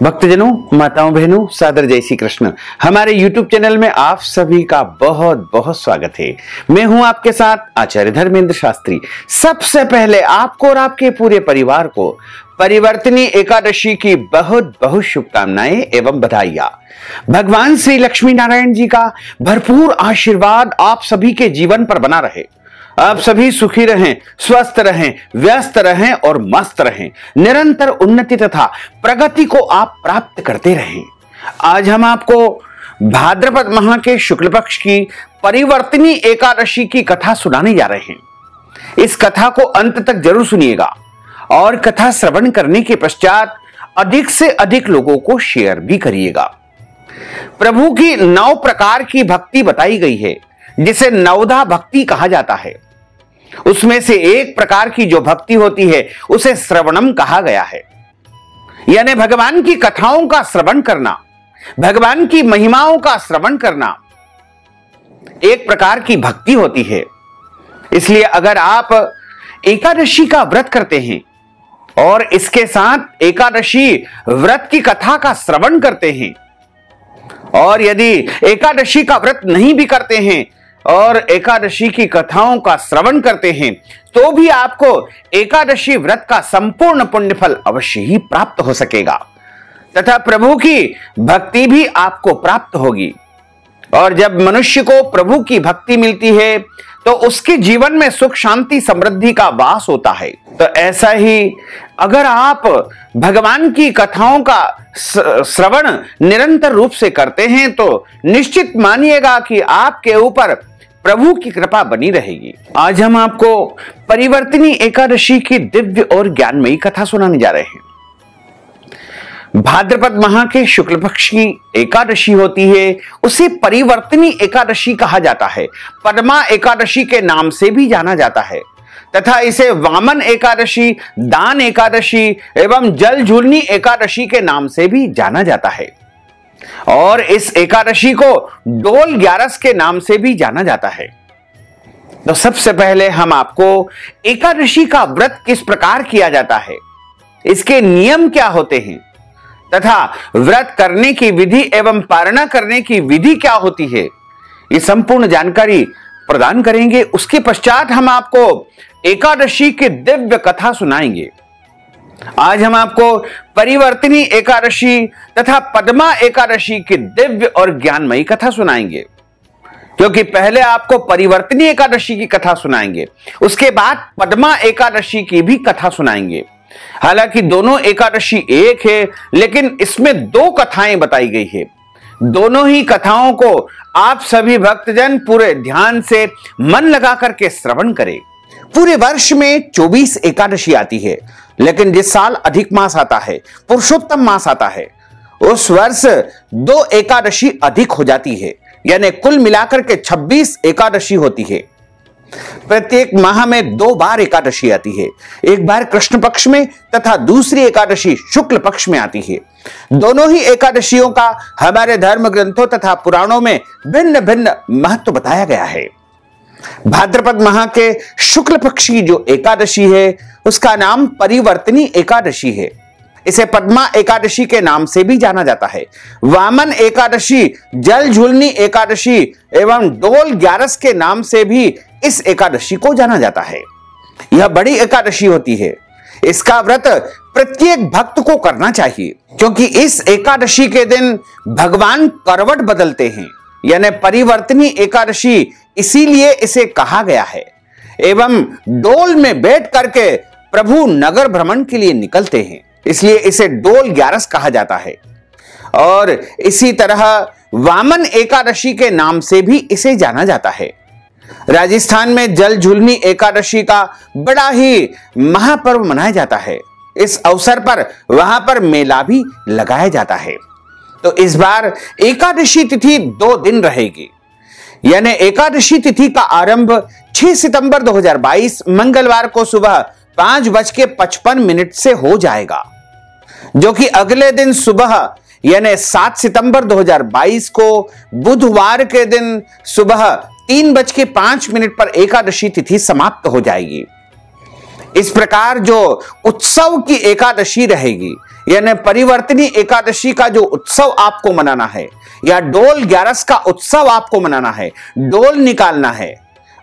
भक्तजनों, माताओं, बहनों, सादर जय श्री कृष्ण। हमारे YouTube चैनल में आप सभी का बहुत बहुत स्वागत है। मैं हूं आपके साथ आचार्य धर्मेंद्र शास्त्री। सबसे पहले आपको और आपके पूरे परिवार को परिवर्तनी एकादशी की बहुत बहुत शुभकामनाएं एवं बधाइयां। भगवान श्री लक्ष्मी नारायण जी का भरपूर आशीर्वाद आप सभी के जीवन पर बना रहे। आप सभी सुखी रहें, स्वस्थ रहें, व्यस्त रहें और मस्त रहें। निरंतर उन्नति तथा प्रगति को आप प्राप्त करते रहें। आज हम आपको भाद्रपद माह के शुक्ल पक्ष की परिवर्तनी एकादशी की कथा सुनाने जा रहे हैं। इस कथा को अंत तक जरूर सुनिएगा और कथा श्रवण करने के पश्चात अधिक से अधिक लोगों को शेयर भी करिएगा। प्रभु की 9 प्रकार की भक्ति बताई गई है, जिसे नवधा भक्ति कहा जाता है। उसमें से एक प्रकार की जो भक्ति होती है उसे श्रवणम कहा गया है, यानी भगवान की कथाओं का श्रवण करना, भगवान की महिमाओं का श्रवण करना एक प्रकार की भक्ति होती है। इसलिए अगर आप एकादशी का व्रत करते हैं और इसके साथ एकादशी व्रत की कथा का श्रवण करते हैं, और यदि एकादशी का व्रत नहीं भी करते हैं और एकादशी की कथाओं का श्रवण करते हैं, तो भी आपको एकादशी व्रत का संपूर्ण पुण्य फल अवश्य ही प्राप्त हो सकेगा तथा प्रभु की भक्ति भी आपको प्राप्त होगी। और जब मनुष्य को प्रभु की भक्ति मिलती है तो उसके जीवन में सुख, शांति, समृद्धि का वास होता है। तो ऐसा ही अगर आप भगवान की कथाओं का श्रवण निरंतर रूप से करते हैं तो निश्चित मानिएगा कि आपके ऊपर प्रभु की कृपा बनी रहेगी। आज हम आपको परिवर्तनी एकादशी की दिव्य और ज्ञानमयी कथा सुनाने जा रहे हैं। भाद्रपद माह के शुक्ल पक्ष की एकादशी होती है, उसे परिवर्तनी एकादशी कहा जाता है। पद्मा एकादशी के नाम से भी जाना जाता है तथा इसे वामन एकादशी, दान एकादशी एवं जल झूलनी एकादशी के नाम से भी जाना जाता है। और इस एकादशी को डोल ग्यारस के नाम से भी जाना जाता है। तो सबसे पहले हम आपको एकादशी का व्रत किस प्रकार किया जाता है, इसके नियम क्या होते हैं तथा व्रत करने की विधि एवं पारणा करने की विधि क्या होती है, ये संपूर्ण जानकारी प्रदान करेंगे। उसके पश्चात हम आपको एकादशी की दिव्य कथा सुनाएंगे। आज हम आपको परिवर्तनी एकादशी तथा पद्मा एकादशी की दिव्य और ज्ञानमयी कथा सुनाएंगे, क्योंकि पहले आपको परिवर्तनी एकादशी की कथा सुनाएंगे, उसके बाद पद्मा एकादशी की भी कथा सुनाएंगे। हालांकि दोनों एकादशी एक है, लेकिन इसमें 2 कथाएं बताई गई है। दोनों ही कथाओं को आप सभी भक्तजन पूरे ध्यान से मन लगा करके श्रवण करें। पूरे वर्ष में 24 एकादशी आती है, लेकिन जिस साल अधिक मास आता है, पुरुषोत्तम मास आता है, उस वर्ष 2 एकादशी अधिक हो जाती है, यानी कुल मिलाकर के 26 एकादशी होती है। प्रत्येक माह में 2 बार एकादशी आती है, एक बार कृष्ण पक्ष में तथा दूसरी एकादशी शुक्ल पक्ष में आती है। दोनों ही एकादशियों का हमारे धर्म ग्रंथों तथा पुराणों में भिन्न भिन्न महत्व बताया गया है। भाद्रपद माह के शुक्ल पक्ष की जो एकादशी है उसका नाम परिवर्तनी एकादशी है। इसे पद्मा एकादशी के नाम से भी जाना जाता है। वामन एकादशी, जल झूलनी एकादशी एवं डोल ग्यारस के नाम से भी इस एकादशी को जाना जाता है। यह बड़ी एकादशी होती है। इसका व्रत प्रत्येक भक्त को करना चाहिए, क्योंकि इस एकादशी के दिन भगवान करवट बदलते हैं, यानी परिवर्तनी एकादशी इसीलिए इसे कहा गया है। एवं डोल में बैठ करके प्रभु नगर भ्रमण के लिए निकलते हैं, इसलिए इसे डोल ग्यारस कहा जाता है। और इसी तरह वामन एकादशी के नाम से भी इसे जाना जाता है। राजस्थान में जल झूलनी एकादशी का बड़ा ही महापर्व मनाया जाता है। इस अवसर पर वहां पर मेला भी लगाया जाता है। तो इस बार एकादशी तिथि 2 दिन रहेगी, यानी एकादशी तिथि का आरंभ 6 सितंबर 2022 मंगलवार को सुबह 5:55 से हो जाएगा, जो कि अगले दिन सुबह यानी 7 सितंबर 2022 को बुधवार के दिन सुबह 3:05 पर एकादशी तिथि समाप्त हो जाएगी। इस प्रकार जो उत्सव की एकादशी रहेगी, यानी परिवर्तनी एकादशी का जो उत्सव आपको मनाना है, या डोल 11 का उत्सव आपको मनाना है, डोल निकालना है,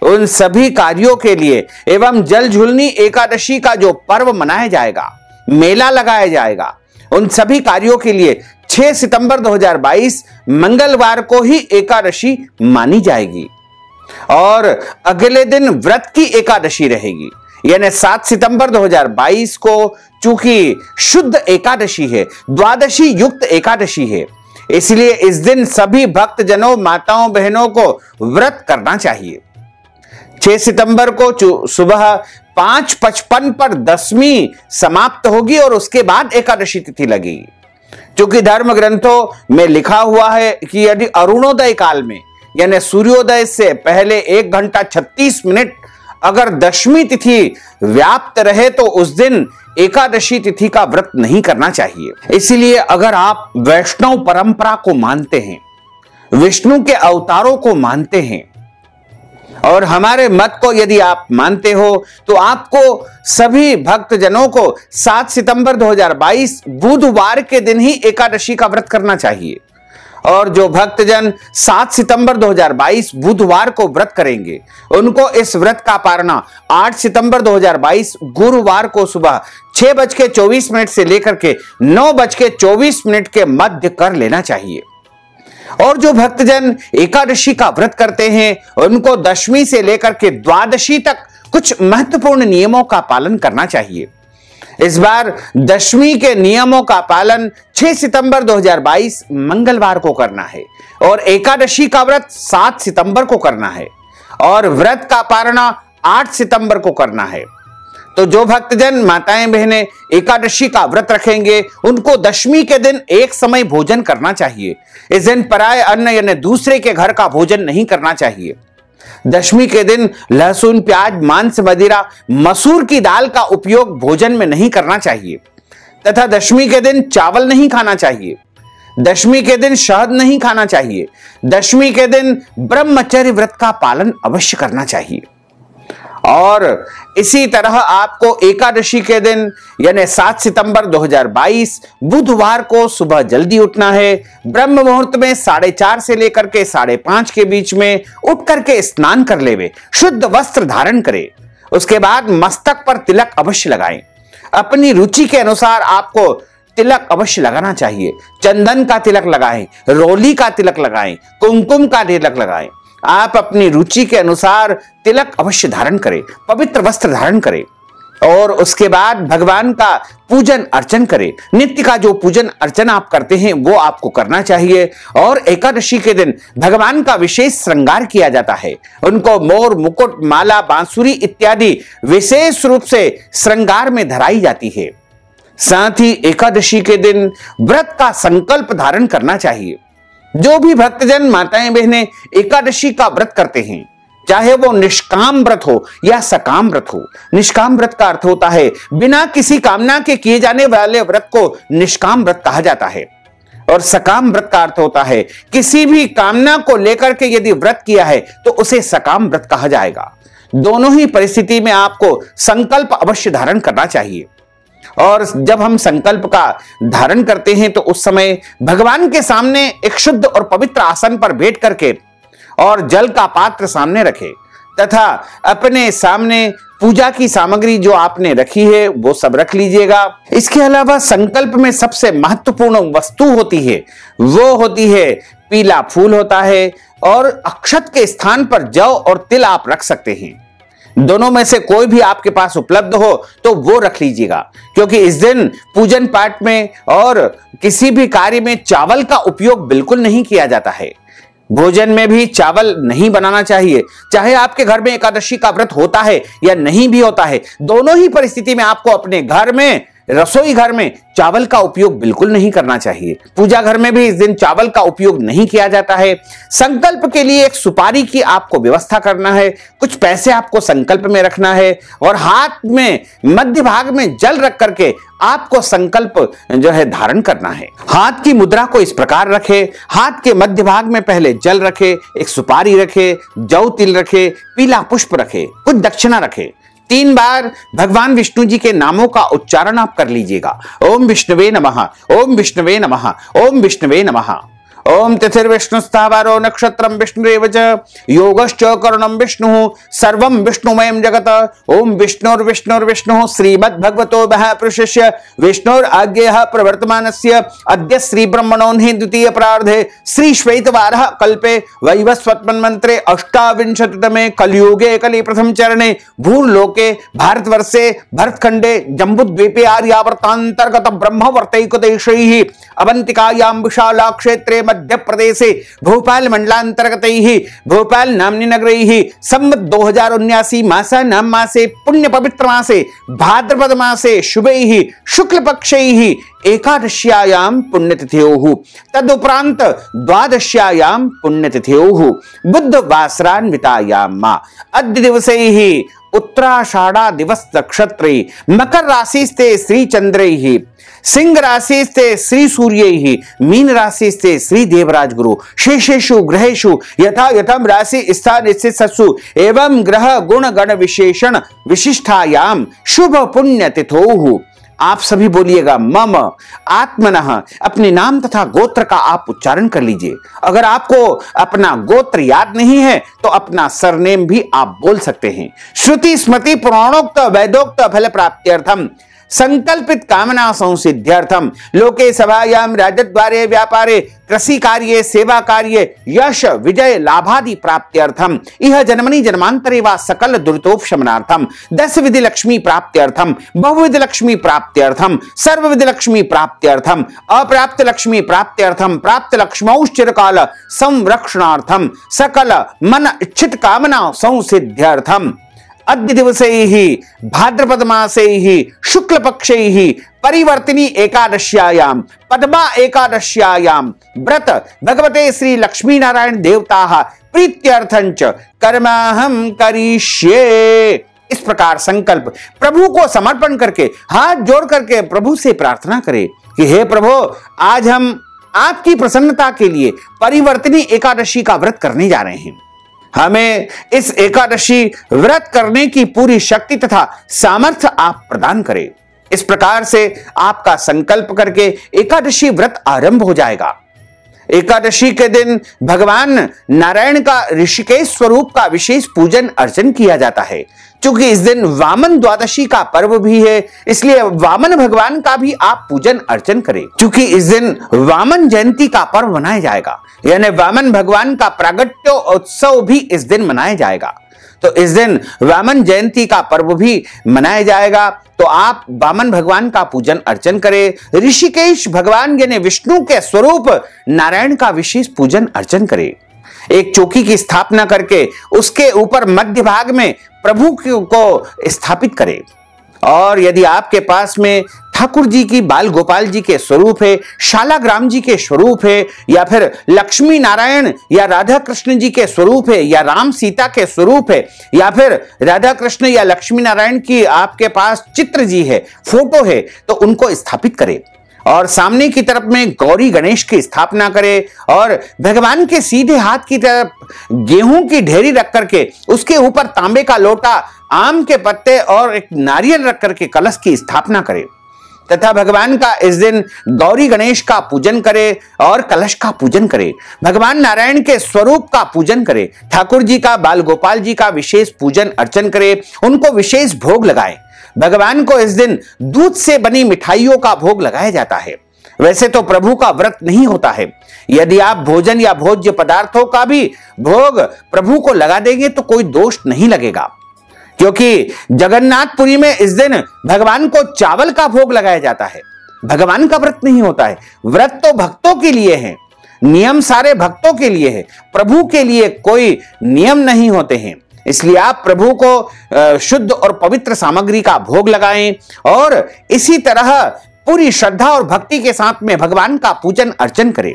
उन सभी कार्यों के लिए एवं जल झुलनी एकादशी का जो पर्व मनाया जाएगा, मेला लगाया जाएगा, उन सभी कार्यों के लिए 6 सितंबर 2022 मंगलवार को ही एकादशी मानी जाएगी। और अगले दिन व्रत की एकादशी रहेगी, यानी 7 सितंबर 2022 को, चूंकि शुद्ध एकादशी है, द्वादशी युक्त एकादशी है, इसलिए इस दिन सभी भक्तजनों, माताओं, बहनों को व्रत करना चाहिए। 6 सितंबर को सुबह 5:55 पर 10वीं समाप्त होगी और उसके बाद एकादशी तिथि लगेगी। क्योंकि धर्म ग्रंथों में लिखा हुआ है कि यदि अरुणोदय काल में, यानी सूर्योदय से पहले 1 घंटा 36 मिनट अगर 10वीं तिथि व्याप्त रहे तो उस दिन एकादशी तिथि का व्रत नहीं करना चाहिए। इसलिए अगर आप वैष्णव परंपरा को मानते हैं, विष्णु के अवतारों को मानते हैं और हमारे मत को यदि आप मानते हो, तो आपको सभी भक्तजनों को 7 सितंबर 2022 बुधवार के दिन ही एकादशी का व्रत करना चाहिए। और जो भक्तजन 7 सितंबर 2022 बुधवार को व्रत करेंगे, उनको इस व्रत का पारना 8 सितंबर 2022 गुरुवार को सुबह 6:24 से लेकर के 9:24 के मध्य कर लेना चाहिए। और जो भक्तजन एकादशी का व्रत करते हैं, उनको 10वीं से लेकर के द्वादशी तक कुछ महत्वपूर्ण नियमों का पालन करना चाहिए। इस बार 10वीं के नियमों का पालन 6 सितंबर 2022 मंगलवार को करना है और एकादशी का व्रत 7 सितंबर को करना है और व्रत का पारणा 8 सितंबर को करना है। तो जो भक्तजन, माताएं, बहनें एकादशी का व्रत रखेंगे, उनको 10वीं के दिन एक समय भोजन करना चाहिए। इस दिन पराय अन्न यानी दूसरे के घर का भोजन नहीं करना चाहिए। 10वीं के दिन लहसुन, प्याज, मांस, मदिरा, मसूर की दाल का उपयोग भोजन में नहीं करना चाहिए तथा 10वीं के दिन चावल नहीं खाना चाहिए। 10वीं के दिन शहद नहीं खाना चाहिए। 10वीं के दिन ब्रह्मचर्य व्रत का पालन अवश्य करना चाहिए। और इसी तरह आपको एकादशी के दिन यानी 7 सितंबर 2022 बुधवार को सुबह जल्दी उठना है। ब्रह्म मुहूर्त में 4:30 से लेकर के 5:30 के बीच में उठ करके स्नान कर लेवे, शुद्ध वस्त्र धारण करें। उसके बाद मस्तक पर तिलक अवश्य लगाएं। अपनी रुचि के अनुसार आपको तिलक अवश्य लगाना चाहिए। चंदन का तिलक लगाएं, रोली का तिलक लगाएं, कुमकुम का तिलक लगाएं। आप अपनी रुचि के अनुसार तिलक अवश्य धारण करें, पवित्र वस्त्र धारण करें और उसके बाद भगवान का पूजन अर्चन करें। नित्य का जो पूजन अर्चन आप करते हैं वो आपको करना चाहिए। और एकादशी के दिन भगवान का विशेष श्रृंगार किया जाता है। उनको मोर, मुकुट, माला, बांसुरी इत्यादि विशेष रूप से श्रृंगार में धराई जाती है। साथ ही एकादशी के दिन व्रत का संकल्प धारण करना चाहिए। जो भी भक्तजन, माताएं, बहनें एकादशी का व्रत करते हैं, चाहे वो निष्काम व्रत हो या सकाम व्रत हो। निष्काम व्रत का अर्थ होता है बिना किसी कामना के किए जाने वाले व्रत को निष्काम व्रत कहा जाता है। और सकाम व्रत का अर्थ होता है किसी भी कामना को लेकर के यदि व्रत किया है तो उसे सकाम व्रत कहा जाएगा। दोनों ही परिस्थिति में आपको संकल्प अवश्य धारण करना चाहिए। और जब हम संकल्प का धारण करते हैं तो उस समय भगवान के सामने एक शुद्ध और पवित्र आसन पर बैठ करके और जल का पात्र सामने रखें तथा अपने सामने पूजा की सामग्री जो आपने रखी है वो सब रख लीजिएगा। इसके अलावा संकल्प में सबसे महत्वपूर्ण वस्तु होती है, वो होती है पीला फूल होता है और अक्षत के स्थान पर जौ और तिल आप रख सकते हैं। दोनों में से कोई भी आपके पास उपलब्ध हो तो वो रख लीजिएगा, क्योंकि इस दिन पूजन पाठ में और किसी भी कार्य में चावल का उपयोग बिल्कुल नहीं किया जाता है। भोजन में भी चावल नहीं बनाना चाहिए। चाहे आपके घर में एकादशी का व्रत होता है या नहीं भी होता है, दोनों ही परिस्थिति में आपको अपने घर में, रसोई घर में चावल का उपयोग बिल्कुल नहीं करना चाहिए। पूजा घर में भी इस दिन चावल का उपयोग नहीं किया जाता है। संकल्प के लिए एक सुपारी की आपको व्यवस्था करना है, कुछ पैसे आपको संकल्प में रखना है और हाथ में मध्य भाग में जल रख करके आपको संकल्प जो है धारण करना है। हाथ की मुद्रा को इस प्रकार रखे, हाथ के मध्य भाग में पहले जल रखे, एक सुपारी रखे, जौ तिल रखे, पीला पुष्प रखे, कुछ दक्षिणा रखे। 3 बार भगवान विष्णु जी के नामों का उच्चारण आप कर लीजिएगा। ओम विष्णुवे नमः, ओम विष्णुवे नमः, ओम विष्णुवे नमः। ओम तिथिर्विष्णुस्तावारो नक्षत्रम विष्णुरेव च योगश्च करणम विष्णु सर्वं विष्णुमयं जगत। ओम विष्णुर्विष्णुर्विष्णु श्रीमद्भगवतो महापुरुषस्य विष्णुर आज्ञेयः प्रवर्तमानस्य अद्य श्री ब्रह्मणोन्हि द्वितीय प्रार्धे श्री श्वेतवारः कल्पे वैवस्वतमन्वन्तरे अष्टाविंशतितमे कलियुगे कलि प्रथम चरणे भूर्लोके भारतवर्षे भरतखंडे जम्बूद्वीपे आर्यावर्तान्तर्गत ब्रह्मवर्तैकदेशैः अवंतिकायां विशाला क्षेत्रे मध्य प्रदेशे भोपाल मंडलांतर्गत भोपाल नामनी नगरैः संवत् 2079 मासानां मासे पुण्य पवित्र मासे भाद्रपद मासे शुभैः शुक्ल पक्षैः एकादश्यायां पुण्यतिथ्योः तदुपरांत द्वादश्यायां पुण्यतिथ्योः बुद्धवासरान्वितायां अद्य दिवसैः उत्तराषाढ़ा दिवस नक्षत्रे मकर राशिस्ते श्री चंद्रैः सिंह राशिस्ते श्री सूर्यैः मीन राशिस्ते श्री देवराज गुरु शेषेषु ग्रहेषु यथा यथम राशि स्थान स्थितसु एवं ग्रह गुण गण विशेषण विशिष्टायाम शुभ पुण्य तिथोः। आप सभी बोलिएगा मम आत्मनः, अपने नाम तथा गोत्र का आप उच्चारण कर लीजिए। अगर आपको अपना गोत्र याद नहीं है तो अपना सरनेम भी आप बोल सकते हैं। श्रुति स्मृति पुराणोक्त वैदोक्त फल प्राप्त्यर्थम संकल्पित कामना संसिद्ध्यर्थम लोके सभायां राजद्वारे व्यापारे कृषि कार्ये सेवा कार्ये यश विजय लाभादि प्राप्त्यर्थम इह जन्मनि जन्मांतरे वा सकल दुरितोपशमनार्थम 10 विधि लक्ष्मी प्राप्त्यर्थम बहुविध लक्ष्मी प्राप्त्यर्थम सर्वविध लक्ष्मी प्राप्त्यर्थम अप्राप्त लक्ष्मी प्राप्त्यर्थम प्राप्त लक्ष्मौश्चिरकाल संरक्षणार्थम सकल मन इच्छित कामना संसिद्ध्यर्थम अद्य दिवसैः भाद्रपद मासैः शुक्ल पक्षैः परिवर्तिनी एकादश्यायां पद्मा एकादश्यायां व्रत भगवते श्री लक्ष्मी नारायण देवताः प्रीत्यर्थंच कर्माहं करिष्ये। इस प्रकार संकल्प प्रभु को समर्पण करके हाथ जोड़ करके प्रभु से प्रार्थना करें कि हे प्रभु, आज हम आपकी प्रसन्नता के लिए परिवर्तिनी एकादशी का व्रत करने जा रहे हैं। हमें इस एकादशी व्रत करने की पूरी शक्ति तथा सामर्थ्य आप प्रदान करें। इस प्रकार से आपका संकल्प करके एकादशी व्रत आरंभ हो जाएगा। एकादशी के दिन भगवान नारायण का ऋषिकेश स्वरूप का विशेष पूजन अर्चन किया जाता है। क्योंकि इस दिन वामन द्वादशी का पर्व भी है, इसलिए वामन भगवान का भी आप पूजन अर्चन करें। क्योंकि इस दिन वामन जयंती का पर्व मनाया जाएगा, यानी वामन भगवान का प्रागट्य उत्सव भी इस दिन मनाया जाएगा। तो इस दिन वामन जयंती का पर्व भी मनाया जाएगा। तो आप वामन भगवान का पूजन अर्चन करें। ऋषिकेश भगवान यानी विष्णु के स्वरूप नारायण का विशेष पूजन अर्चन करें। एक चौकी की स्थापना करके उसके ऊपर मध्य भाग में प्रभु को स्थापित करें। और यदि आपके पास में ठाकुर जी की बाल गोपाल जी के स्वरूप है, शालाग्राम जी के स्वरूप है, या फिर लक्ष्मी नारायण या राधा कृष्ण जी के स्वरूप है, या राम सीता के स्वरूप है, या फिर राधा कृष्ण या लक्ष्मी नारायण की आपके पास चित्र जी है, फोटो है, तो उनको स्थापित करें। और सामने की तरफ में गौरी गणेश की स्थापना करें और भगवान के सीधे हाथ की तरफ गेहूं की ढेरी रख करके उसके ऊपर तांबे का लोटा, आम के पत्ते और एक नारियल रख करके कलश की स्थापना करें तथा भगवान का इस दिन गौरी गणेश का पूजन करें और कलश का पूजन करें। भगवान नारायण के स्वरूप का पूजन करें। ठाकुर जी का, बाल गोपाल जी का विशेष पूजन अर्चन करें, उनको विशेष भोग लगाएं। भगवान को इस दिन दूध से बनी मिठाइयों का भोग लगाया जाता है। वैसे तो प्रभु का व्रत नहीं होता है। यदि आप भोजन या भोज्य पदार्थों का भी भोग प्रभु को लगा देंगे तो कोई दोष नहीं लगेगा, क्योंकि जगन्नाथपुरी में इस दिन भगवान को चावल का भोग लगाया जाता है। भगवान का व्रत नहीं होता है। व्रत तो भक्तों के लिए है, नियम सारे भक्तों के लिए है, प्रभु के लिए कोई नियम नहीं होते हैं। इसलिए आप प्रभु को शुद्ध और पवित्र सामग्री का भोग लगाएं और इसी तरह पूरी श्रद्धा और भक्ति के साथ में भगवान का पूजन अर्चन करें।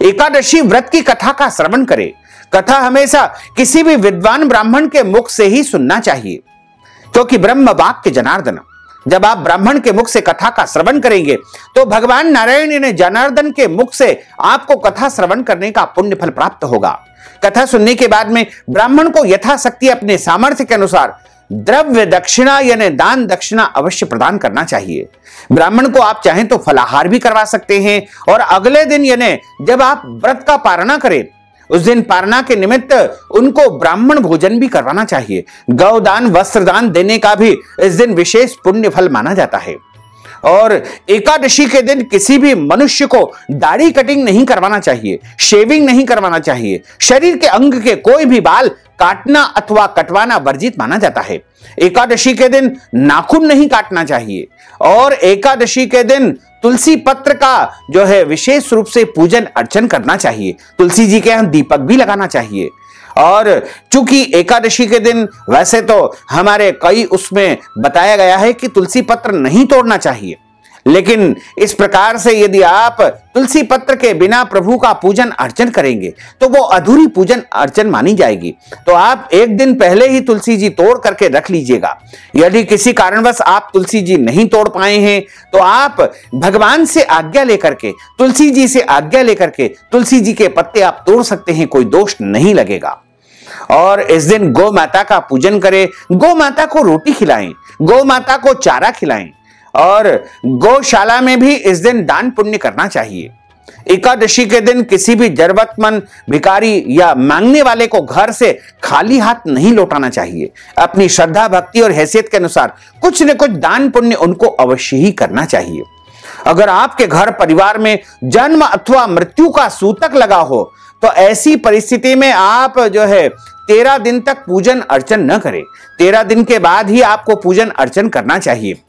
एकादशी व्रत की कथा का श्रवण करें। कथा हमेशा किसी भी विद्वान ब्राह्मण के मुख से ही सुनना चाहिए, क्योंकि ब्रह्म वाक्य जनार्दन। जब आप ब्राह्मण के मुख से कथा का श्रवण करेंगे तो भगवान नारायण ने जनार्दन के मुख से आपको कथा श्रवण करने का पुण्य फल प्राप्त होगा। कथा सुनने के बाद में ब्राह्मण को यथाशक्ति अपने सामर्थ्य के अनुसार द्रव्य दक्षिणा यानी दान दक्षिणा अवश्य प्रदान करना चाहिए। ब्राह्मण को आप चाहें तो फलाहार भी करवा सकते हैं और अगले दिन यानी जब आप व्रत का पारणा करें उस दिन पारणा के निमित्त उनको ब्राह्मण भोजन भी करवाना चाहिए। गौदान वस्त्रदान देने का भी इस दिन विशेष पुण्य फल माना जाता है। और एकादशी के दिन किसी भी मनुष्य को दाढ़ी कटिंग नहीं करवाना चाहिए, शेविंग नहीं करवाना चाहिए। शरीर के अंग के कोई भी बाल काटना अथवा कटवाना वर्जित माना जाता है। एकादशी के दिन नाखून नहीं काटना चाहिए और एकादशी के दिन तुलसी पत्र का जो है विशेष रूप से पूजन अर्चन करना चाहिए। तुलसी जी के यहां दीपक भी लगाना चाहिए। और चूंकि एकादशी के दिन वैसे तो हमारे कई उसमें बताया गया है कि तुलसी पत्र नहीं तोड़ना चाहिए, लेकिन इस प्रकार से यदि आप तुलसी पत्र के बिना प्रभु का पूजन अर्चन करेंगे तो वो अधूरी पूजन अर्चन मानी जाएगी। तो आप एक दिन पहले ही तुलसी जी तोड़ करके रख लीजिएगा। यदि किसी कारणवश आप तुलसी जी नहीं तोड़ पाए हैं तो आप भगवान से आज्ञा लेकर के, तुलसी जी से आज्ञा लेकर के तुलसी जी के पत्ते आप तोड़ सकते हैं, कोई दोष नहीं लगेगा। और इस दिन गौ माता का पूजन करें, गौ माता को रोटी खिलाएं, गौ माता को चारा खिलाएं और गौशाला में भी इस दिन दान पुण्य करना चाहिए। एकादशी के दिन किसी भी जरूरतमंद भिखारी या मांगने वाले को घर से खाली हाथ नहीं लौटाना चाहिए। अपनी श्रद्धा भक्ति और हैसियत के अनुसार कुछ न कुछ दान पुण्य उनको अवश्य ही करना चाहिए। अगर आपके घर परिवार में जन्म अथवा मृत्यु का सूतक लगा हो तो ऐसी परिस्थिति में आप जो है 13 दिन तक पूजन अर्चन न करें। 13 दिन के बाद ही आपको पूजन अर्चन करना चाहिए।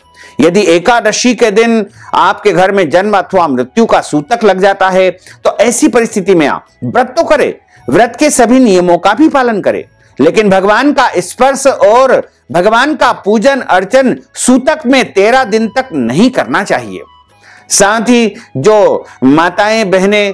यदि एकादशी के दिन आपके घर में जन्म अथवा मृत्यु का सूतक लग जाता है तो ऐसी परिस्थिति में आप व्रत तो करें, व्रत के सभी नियमों का भी पालन करें, लेकिन भगवान का स्पर्श और भगवान का पूजन अर्चन सूतक में 13 दिन तक नहीं करना चाहिए। साथ ही जो माताएं बहनें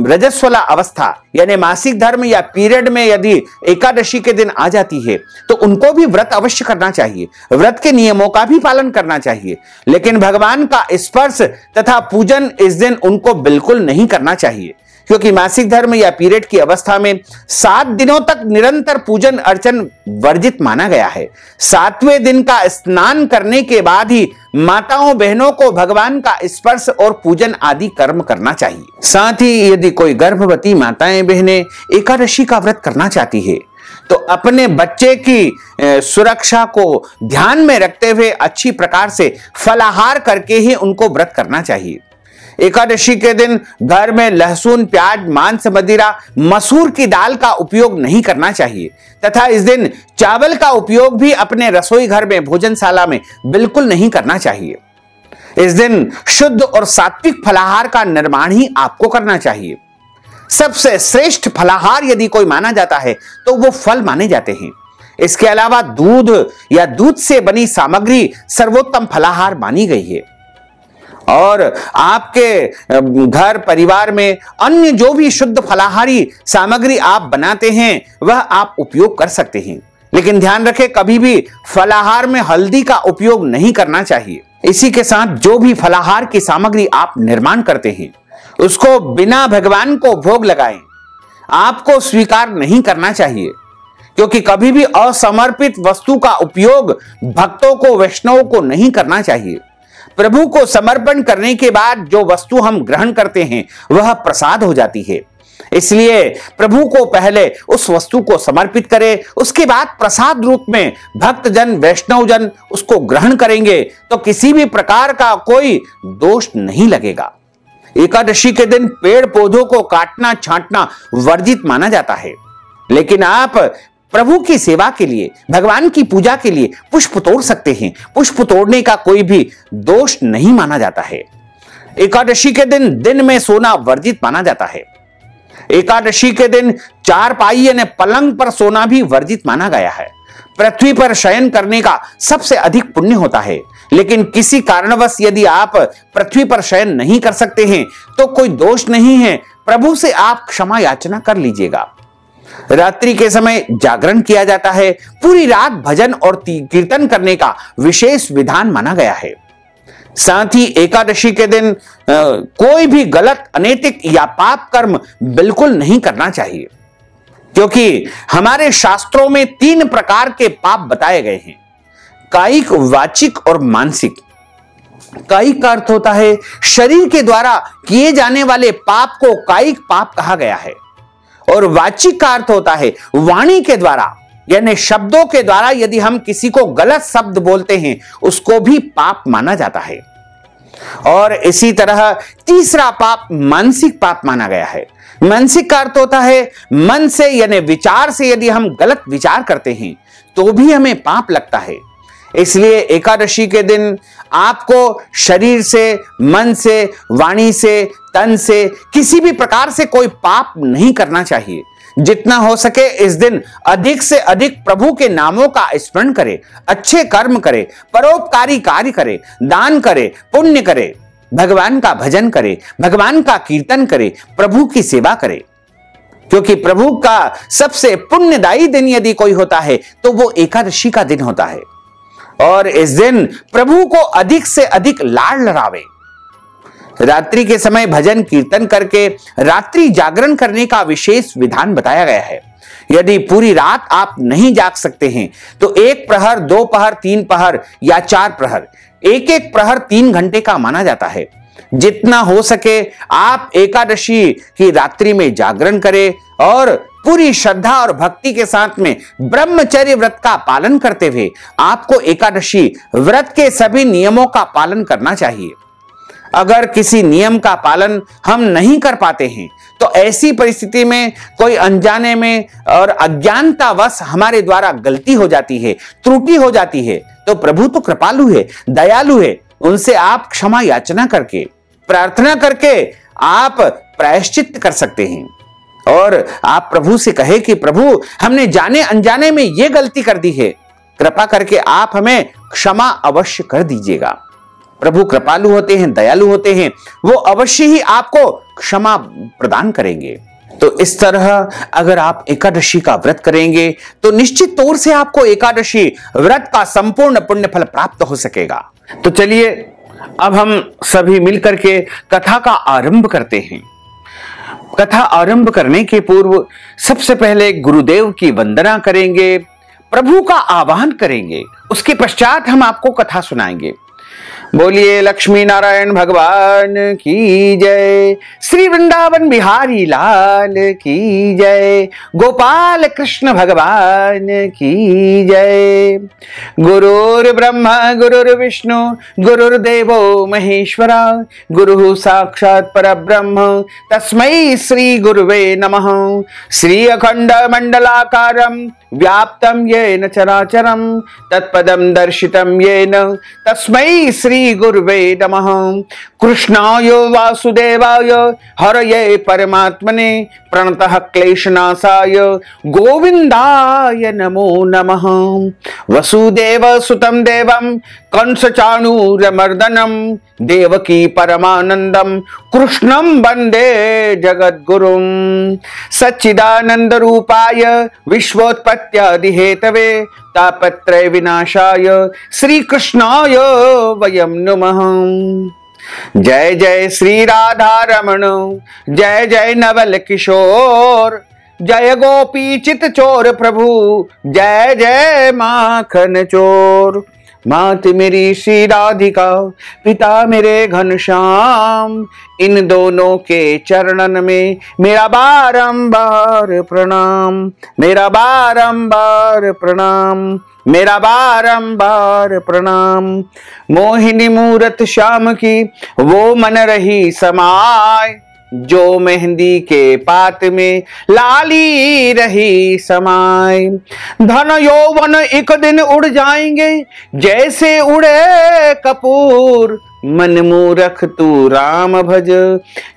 रजस्वला अवस्था यानी मासिक धर्म या पीरियड में यदि एकादशी के दिन आ जाती है तो उनको भी व्रत अवश्य करना चाहिए, व्रत के नियमों का भी पालन करना चाहिए, लेकिन भगवान का स्पर्श तथा पूजन इस दिन उनको बिल्कुल नहीं करना चाहिए, क्योंकि मासिक धर्म या पीरियड की अवस्था में 7 दिनों तक निरंतर पूजन अर्चन वर्जित माना गया है। 7वें दिन का स्नान करने के बाद ही माताओं बहनों को भगवान का स्पर्श और पूजन आदि कर्म करना चाहिए। साथ ही यदि कोई गर्भवती माताएं बहनें एकादशी का व्रत करना चाहती है तो अपने बच्चे की सुरक्षा को ध्यान में रखते हुए अच्छी प्रकार से फलाहार करके ही उनको व्रत करना चाहिए। एकादशी के दिन घर में लहसुन, प्याज, मांस, मदिरा, मसूर की दाल का उपयोग नहीं करना चाहिए तथा इस दिन चावल का उपयोग भी अपने रसोई घर में भोजनशाला में बिल्कुल नहीं करना चाहिए। इस दिन शुद्ध और सात्विक फलाहार का निर्माण ही आपको करना चाहिए। सबसे श्रेष्ठ फलाहार यदि कोई माना जाता है तो वो फल माने जाते हैं। इसके अलावा दूध या दूध से बनी सामग्री सर्वोत्तम फलाहार मानी गई है। और आपके घर परिवार में अन्य जो भी शुद्ध फलाहारी सामग्री आप बनाते हैं वह आप उपयोग कर सकते हैं, लेकिन ध्यान रखें कभी भी फलाहार में हल्दी का उपयोग नहीं करना चाहिए। इसी के साथ जो भी फलाहार की सामग्री आप निर्माण करते हैं उसको बिना भगवान को भोग लगाए आपको स्वीकार नहीं करना चाहिए, क्योंकि कभी भी असमर्पित वस्तु का उपयोग भक्तों को, वैष्णवों को नहीं करना चाहिए। प्रभु को समर्पण करने के बाद जो वस्तु हम ग्रहण करते हैं वह प्रसाद हो जाती है। इसलिए प्रभु को पहले उस वस्तु को समर्पित करें, उसके बाद प्रसाद रूप में भक्तजन, वैष्णवजन उसको ग्रहण करेंगे तो किसी भी प्रकार का कोई दोष नहीं लगेगा। एकादशी के दिन पेड़ पौधों को काटना छांटना वर्जित माना जाता है, लेकिन आप प्रभु की सेवा के लिए, भगवान की पूजा के लिए पुष्प तोड़ सकते हैं। पुष्प तोड़ने का कोई भी दोष नहीं माना जाता है। एकादशी के दिन में सोना वर्जित माना जाता है। एकादशी के दिन चारपाई यानी पलंग पर सोना भी वर्जित माना गया है। पृथ्वी पर शयन करने का सबसे अधिक पुण्य होता है, लेकिन किसी कारणवश यदि आप पृथ्वी पर शयन नहीं कर सकते हैं तो कोई दोष नहीं है, प्रभु से आप क्षमा याचना कर लीजिएगा। रात्रि के समय जागरण किया जाता है। पूरी रात भजन और कीर्तन करने का विशेष विधान माना गया है। साथ ही एकादशी के दिन कोई भी गलत, अनैतिक या पाप कर्म बिल्कुल नहीं करना चाहिए, क्योंकि हमारे शास्त्रों में 3 प्रकार के पाप बताए गए हैं। कायिक, वाचिक और मानसिक। कायिक का अर्थ होता है शरीर के द्वारा किए जाने वाले पाप को कायिक पाप कहा गया है, और वाचिक का अर्थ होता है वाणी के द्वारा, यानी शब्दों के द्वारा यदि हम किसी को गलत शब्द बोलते हैं उसको भी पाप माना जाता है। और इसी तरह तीसरा पाप मानसिक पाप माना गया है। मानसिक का अर्थ होता है मन से यानी विचार से यदि हम गलत विचार करते हैं तो भी हमें पाप लगता है। इसलिए एकादशी के दिन आपको शरीर से, मन से, वाणी से, तन से किसी भी प्रकार से कोई पाप नहीं करना चाहिए। जितना हो सके इस दिन अधिक से अधिक प्रभु के नामों का स्मरण करे, अच्छे कर्म करे, परोपकारी कार्य करे, दान करे, पुण्य करे, भगवान का भजन करे, भगवान का कीर्तन करे, प्रभु की सेवा करे। क्योंकि प्रभु का सबसे पुण्यदायी दिन यदि कोई होता है तो वो एकादशी का दिन होता है। और इस दिन प्रभु को अधिक से अधिक लाड लड़ावे। रात्रि के समय भजन कीर्तन करके रात्रि जागरण करने का विशेष विधान बताया गया है। यदि पूरी रात आप नहीं जाग सकते हैं तो 1 प्रहर, 2 प्रहर, 3 प्रहर या 4 प्रहर, एक एक प्रहर 3 घंटे का माना जाता है। जितना हो सके आप एकादशी की रात्रि में जागरण करें और पूरी श्रद्धा और भक्ति के साथ में ब्रह्मचर्य व्रत का पालन करते हुए आपको एकादशी व्रत के सभी नियमों का पालन करना चाहिए। अगर किसी नियम का पालन हम नहीं कर पाते हैं तो ऐसी परिस्थिति में कोई अनजाने में और अज्ञानतावश हमारे द्वारा गलती हो जाती है, त्रुटि हो जाती है, तो प्रभु तो कृपालु है, दयालु है। उनसे आप क्षमा याचना करके, प्रार्थना करके आप प्रायश्चित कर सकते हैं और आप प्रभु से कहे कि प्रभु हमने जाने अनजाने में ये गलती कर दी है, कृपा करके आप हमें क्षमा अवश्य कर दीजिएगा। प्रभु कृपालु होते हैं, दयालु होते हैं, वो अवश्य ही आपको क्षमा प्रदान करेंगे। तो इस तरह अगर आप एकादशी का व्रत करेंगे तो निश्चित तौर से आपको एकादशी व्रत का संपूर्ण पुण्य फल प्राप्त हो सकेगा। तो चलिए अब हम सभी मिलकर के कथा का आरंभ करते हैं। कथा आरंभ करने के पूर्व सबसे पहले गुरुदेव की वंदना करेंगे, प्रभु का आह्वान करेंगे, उसके पश्चात हम आपको कथा सुनाएंगे। बोलिए लक्ष्मी नारायण भगवान की जय, श्री वृंदावन बिहारी लाल की जय, गोपाल कृष्ण भगवान की जय। गुरुर् ब्रह्मा गुरुर्विष्णु गुरुर्देवो महेश्वरा, गुरुः साक्षात् परब्रह्म तस्मै श्री गुरुवे नमः। श्री अखंड मंडलाकारं व्याप्तं येन चराचरं तत्पदं दर्शितं येन तस्मै श्री गुरुवे नमः। कृष्णाय वासुदेवाय हरये परमात्मने प्रणतः क्लेशनाशाय गोविंदाय नमो नमः। वसुदेव सुतं देवं कंसचाणूरमर्दनं देवकी परमानंदं कृष्णं वंदे जगद्गुरुं। सच्चिदानंद रूपाय विश्वोत्पत्त्यादिहेतवे तापत्रय विनाशाय श्री कृष्णाय वयं नमः। जय जय श्री राधा रमण, जय जय नवल किशोर, जय गोपी चित चोर प्रभु, जय जय माखन चोर। मात मेरी श्री राधिका, पिता मेरे घनश्याम, इन दोनों के चरणन में मेरा बारंबार प्रणाम, मेरा बारंबार प्रणाम, मेरा बारंबार प्रणाम। मोहिनी मूरत श्याम की वो मन रही समाय, जो मेहंदी के पात में लाली रही समाय। धन यौवन एक दिन उड़ जाएंगे जैसे उड़े कपूर, मन मूरख तू राम भज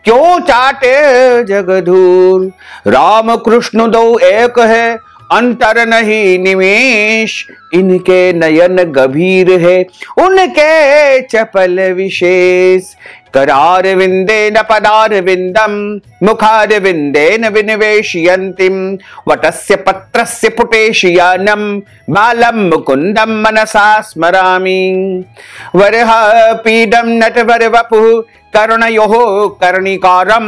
क्यों चाटे जगधूर। राम कृष्ण दो एक है अंतर नहीं निमेश, इनके नयन गंभीर है उनके चपल विशेष। करार विंदेन पदार विंदम मुखार विंदेन विनिवेशयन्तिम, वटस्य पत्रस्य पुटेशयानम बालम मुकुंदम मनसा स्मरामि। वरह पीडम नटवर वपुः कर्णयोः कर्णिकारं,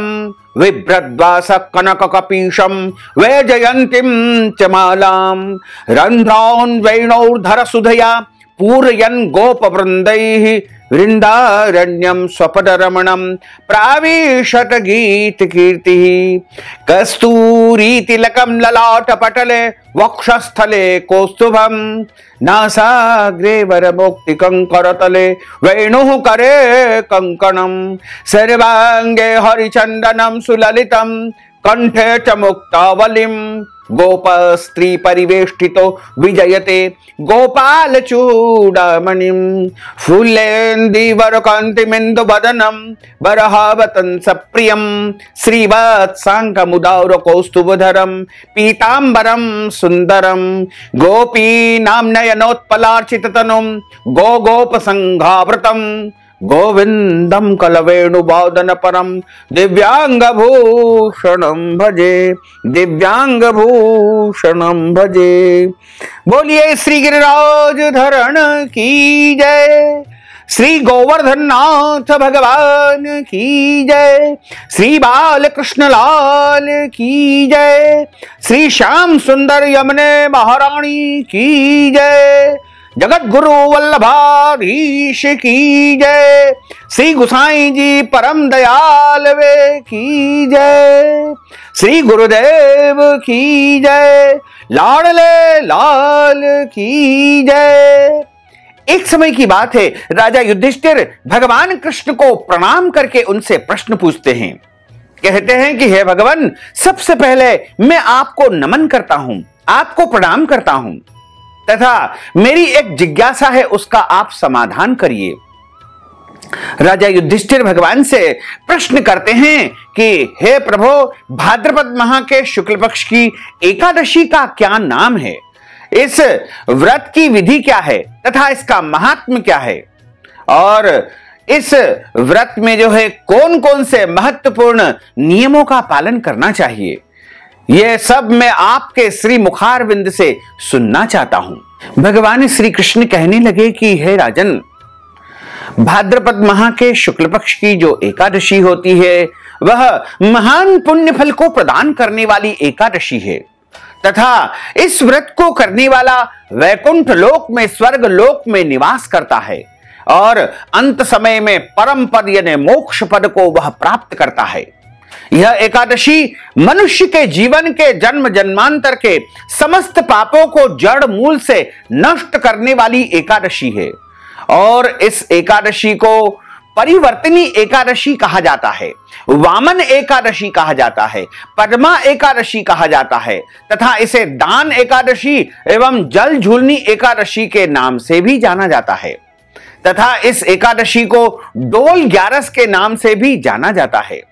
विभ्रद्वास कनक कपीशम वैजयंतीं च मालां। रंध्रान् वेणोर्धर सुधया पूरयन् गोपवृन्दैः वृन्दारण्यं स्वपदरमणं प्राविशत गीतकीर्तिः। कस्तूरीतिलकं ललाटपटले वक्षस्थले कौस्तुभं नासाग्रे वरमौक्तिकं करतले वेणुः करे कङ्कणं सर्वाङ्गे हरिचन्दनं सुललितं कंठे च मुक्तावलिं गोपस्त्री परिवेष्टितो विजयते गोपाल चूड़ामणिं फूलेन्दीवरकान्तिमिन्दु वदनं बरहावतं सप्रियं श्रीवत्साङ्गमुदार कौस्तुभधरं पीताम्बरं सुन्दरं गोपीनां नयनोत्पलार्चिततनुं गोपसंघावृतं गोविंदम कलवेणुवादन परम दिव्यांगभूषणं भजे, दिव्यांगभूषणं भजे। बोलिए श्री गिरिराज धरण की जय, श्री गोवर्धन नाथ भगवान की जय, श्री बालकृष्ण लाल की जय, श्री श्याम सुंदर यमुने महारानी की जय, जगत गुरु वल्लभाधीश की जय, श्री गुसाई जी परम दयाल वे की जय, श्री गुरुदेव की जय, लाडले लाल की जय। एक समय की बात है, राजा युधिष्ठिर भगवान कृष्ण को प्रणाम करके उनसे प्रश्न पूछते हैं। कहते हैं कि हे भगवान, सबसे पहले मैं आपको नमन करता हूं, आपको प्रणाम करता हूं, तथा मेरी एक जिज्ञासा है, उसका आप समाधान करिए। राजा युधिष्ठिर भगवान से प्रश्न करते हैं कि हे प्रभु, भाद्रपद माह के शुक्ल पक्ष की एकादशी का क्या नाम है, इस व्रत की विधि क्या है तथा इसका महात्म्य क्या है, और इस व्रत में जो है कौन कौन से महत्वपूर्ण नियमों का पालन करना चाहिए, यह सब मैं आपके श्री मुखारविंद से सुनना चाहता हूं। भगवान श्री कृष्ण कहने लगे कि हे राजन, भाद्रपद माह के शुक्ल पक्ष की जो एकादशी होती है वह महान पुण्य फल को प्रदान करने वाली एकादशी है, तथा इस व्रत को करने वाला वैकुंठ लोक में, स्वर्ग लोक में निवास करता है और अंत समय में परम पद यानी मोक्ष पद को वह प्राप्त करता है। यह एकादशी मनुष्य के जीवन के जन्म जन्मांतर के समस्त पापों को जड़ मूल से नष्ट करने वाली एकादशी है, और इस एकादशी को परिवर्तनी एकादशी कहा जाता है, वामन एकादशी कहा जाता है, पद्मा एकादशी कहा जाता है, तथा इसे दान एकादशी एवं जल झूलनी एकादशी के नाम से भी जाना जाता है, तथा इस एकादशी को डोल ग्यारस के नाम से भी जाना जाता है,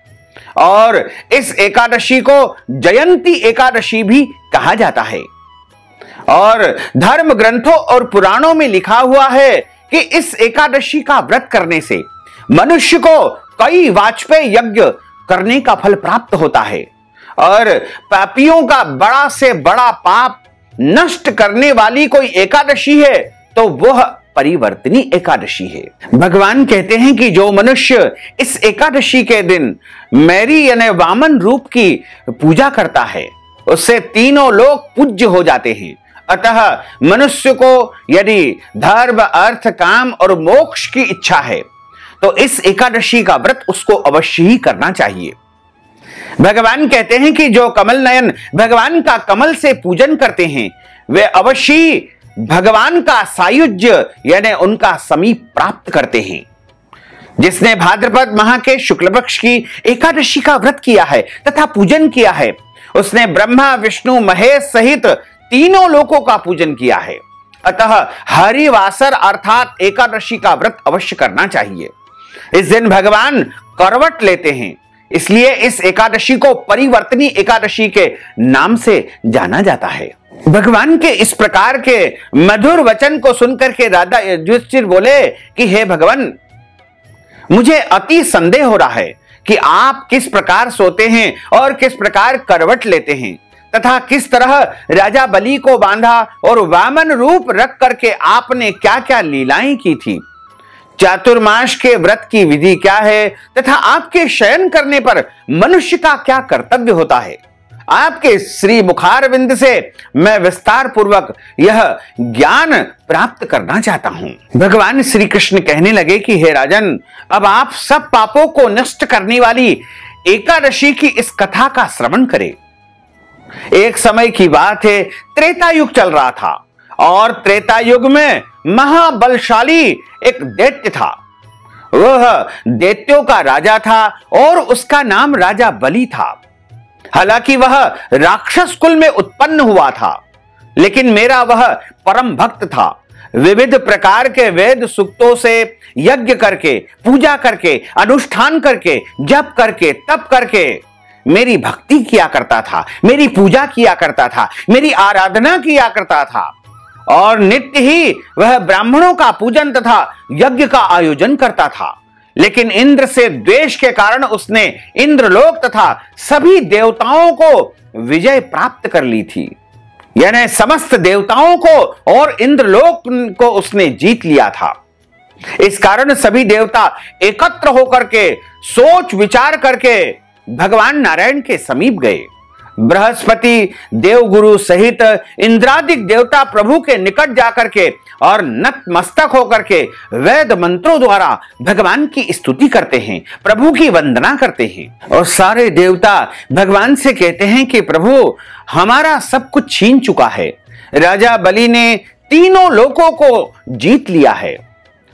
और इस एकादशी को जयंती एकादशी भी कहा जाता है। और धर्म ग्रंथों और पुराणों में लिखा हुआ है कि इस एकादशी का व्रत करने से मनुष्य को कई वाजपेय यज्ञ करने का फल प्राप्त होता है, और पापियों का बड़ा से बड़ा पाप नष्ट करने वाली कोई एकादशी है तो वह परिवर्तनी एकादशी है। भगवान कहते हैं कि जो मनुष्य इस एकादशी के दिन मैरी यानी वामन रूप की पूजा करता है उससे तीनों लोग पूज्य हो जाते हैं। अतः मनुष्य को यदि धर्म, अर्थ, काम और मोक्ष की इच्छा है तो इस एकादशी का व्रत उसको अवश्य ही करना चाहिए। भगवान कहते हैं कि जो कमल नयन भगवान का कमल से पूजन करते हैं वे अवश्य भगवान का सायुज्य यानी उनका समीप प्राप्त करते हैं। जिसने भाद्रपद माह के शुक्ल पक्ष की एकादशी का व्रत किया है तथा पूजन किया है उसने ब्रह्मा, विष्णु, महेश सहित तीनों लोकों का पूजन किया है। अतः हरिवासर अर्थात एकादशी का व्रत अवश्य करना चाहिए। इस दिन भगवान करवट लेते हैं, इसलिए इस एकादशी को परिवर्तनी एकादशी के नाम से जाना जाता है। भगवान के इस प्रकार के मधुर वचन को सुनकर के राजा युधिष्ठिर बोले कि हे भगवान, मुझे अति संदेह हो रहा है कि आप किस प्रकार सोते हैं और किस प्रकार करवट लेते हैं, तथा किस तरह राजा बलि को बांधा और वामन रूप रख करके आपने क्या क्या लीलाएं की थी। चातुर्मास के व्रत की विधि क्या है तथा आपके शयन करने पर मनुष्य का क्या कर्तव्य होता है। आपके श्री मुखारविंद से मैं विस्तार पूर्वक यह ज्ञान प्राप्त करना चाहता हूं। भगवान श्री कृष्ण कहने लगे कि हे राजन, अब आप सब पापों को नष्ट करने वाली एकादशी की इस कथा का श्रवण करें। एक समय की बात है, त्रेता युग चल रहा था और त्रेता युग में महाबलशाली एक दैत्य था। वह दैत्यों का राजा था और उसका नाम राजा बलि था। हालांकि वह राक्षस कुल में उत्पन्न हुआ था, लेकिन मेरा वह परम भक्त था। विविध प्रकार के वेद सूक्तों से यज्ञ करके, पूजा करके, अनुष्ठान करके, जप करके, तप करके मेरी भक्ति किया करता था, मेरी पूजा किया करता था, मेरी आराधना किया करता था और नित्य ही वह ब्राह्मणों का पूजन तथा यज्ञ का आयोजन करता था। लेकिन इंद्र से द्वेष के कारण उसने इंद्रलोक तथा सभी देवताओं को विजय प्राप्त कर ली थी, यानी समस्त देवताओं को और इंद्रलोक को उसने जीत लिया था। इस कारण सभी देवता एकत्र होकर के सोच विचार करके भगवान नारायण के समीप गए। बृहस्पति देवगुरु सहित इंद्रादिक देवता प्रभु के निकट जाकर के और नतमस्तक होकर के वेद मंत्रों द्वारा भगवान की स्तुति करते हैं, प्रभु की वंदना करते हैं। और सारे देवता भगवान से कहते हैं कि प्रभु, हमारा सब कुछ छीन चुका है। राजा बलि ने तीनों लोकों को जीत लिया है।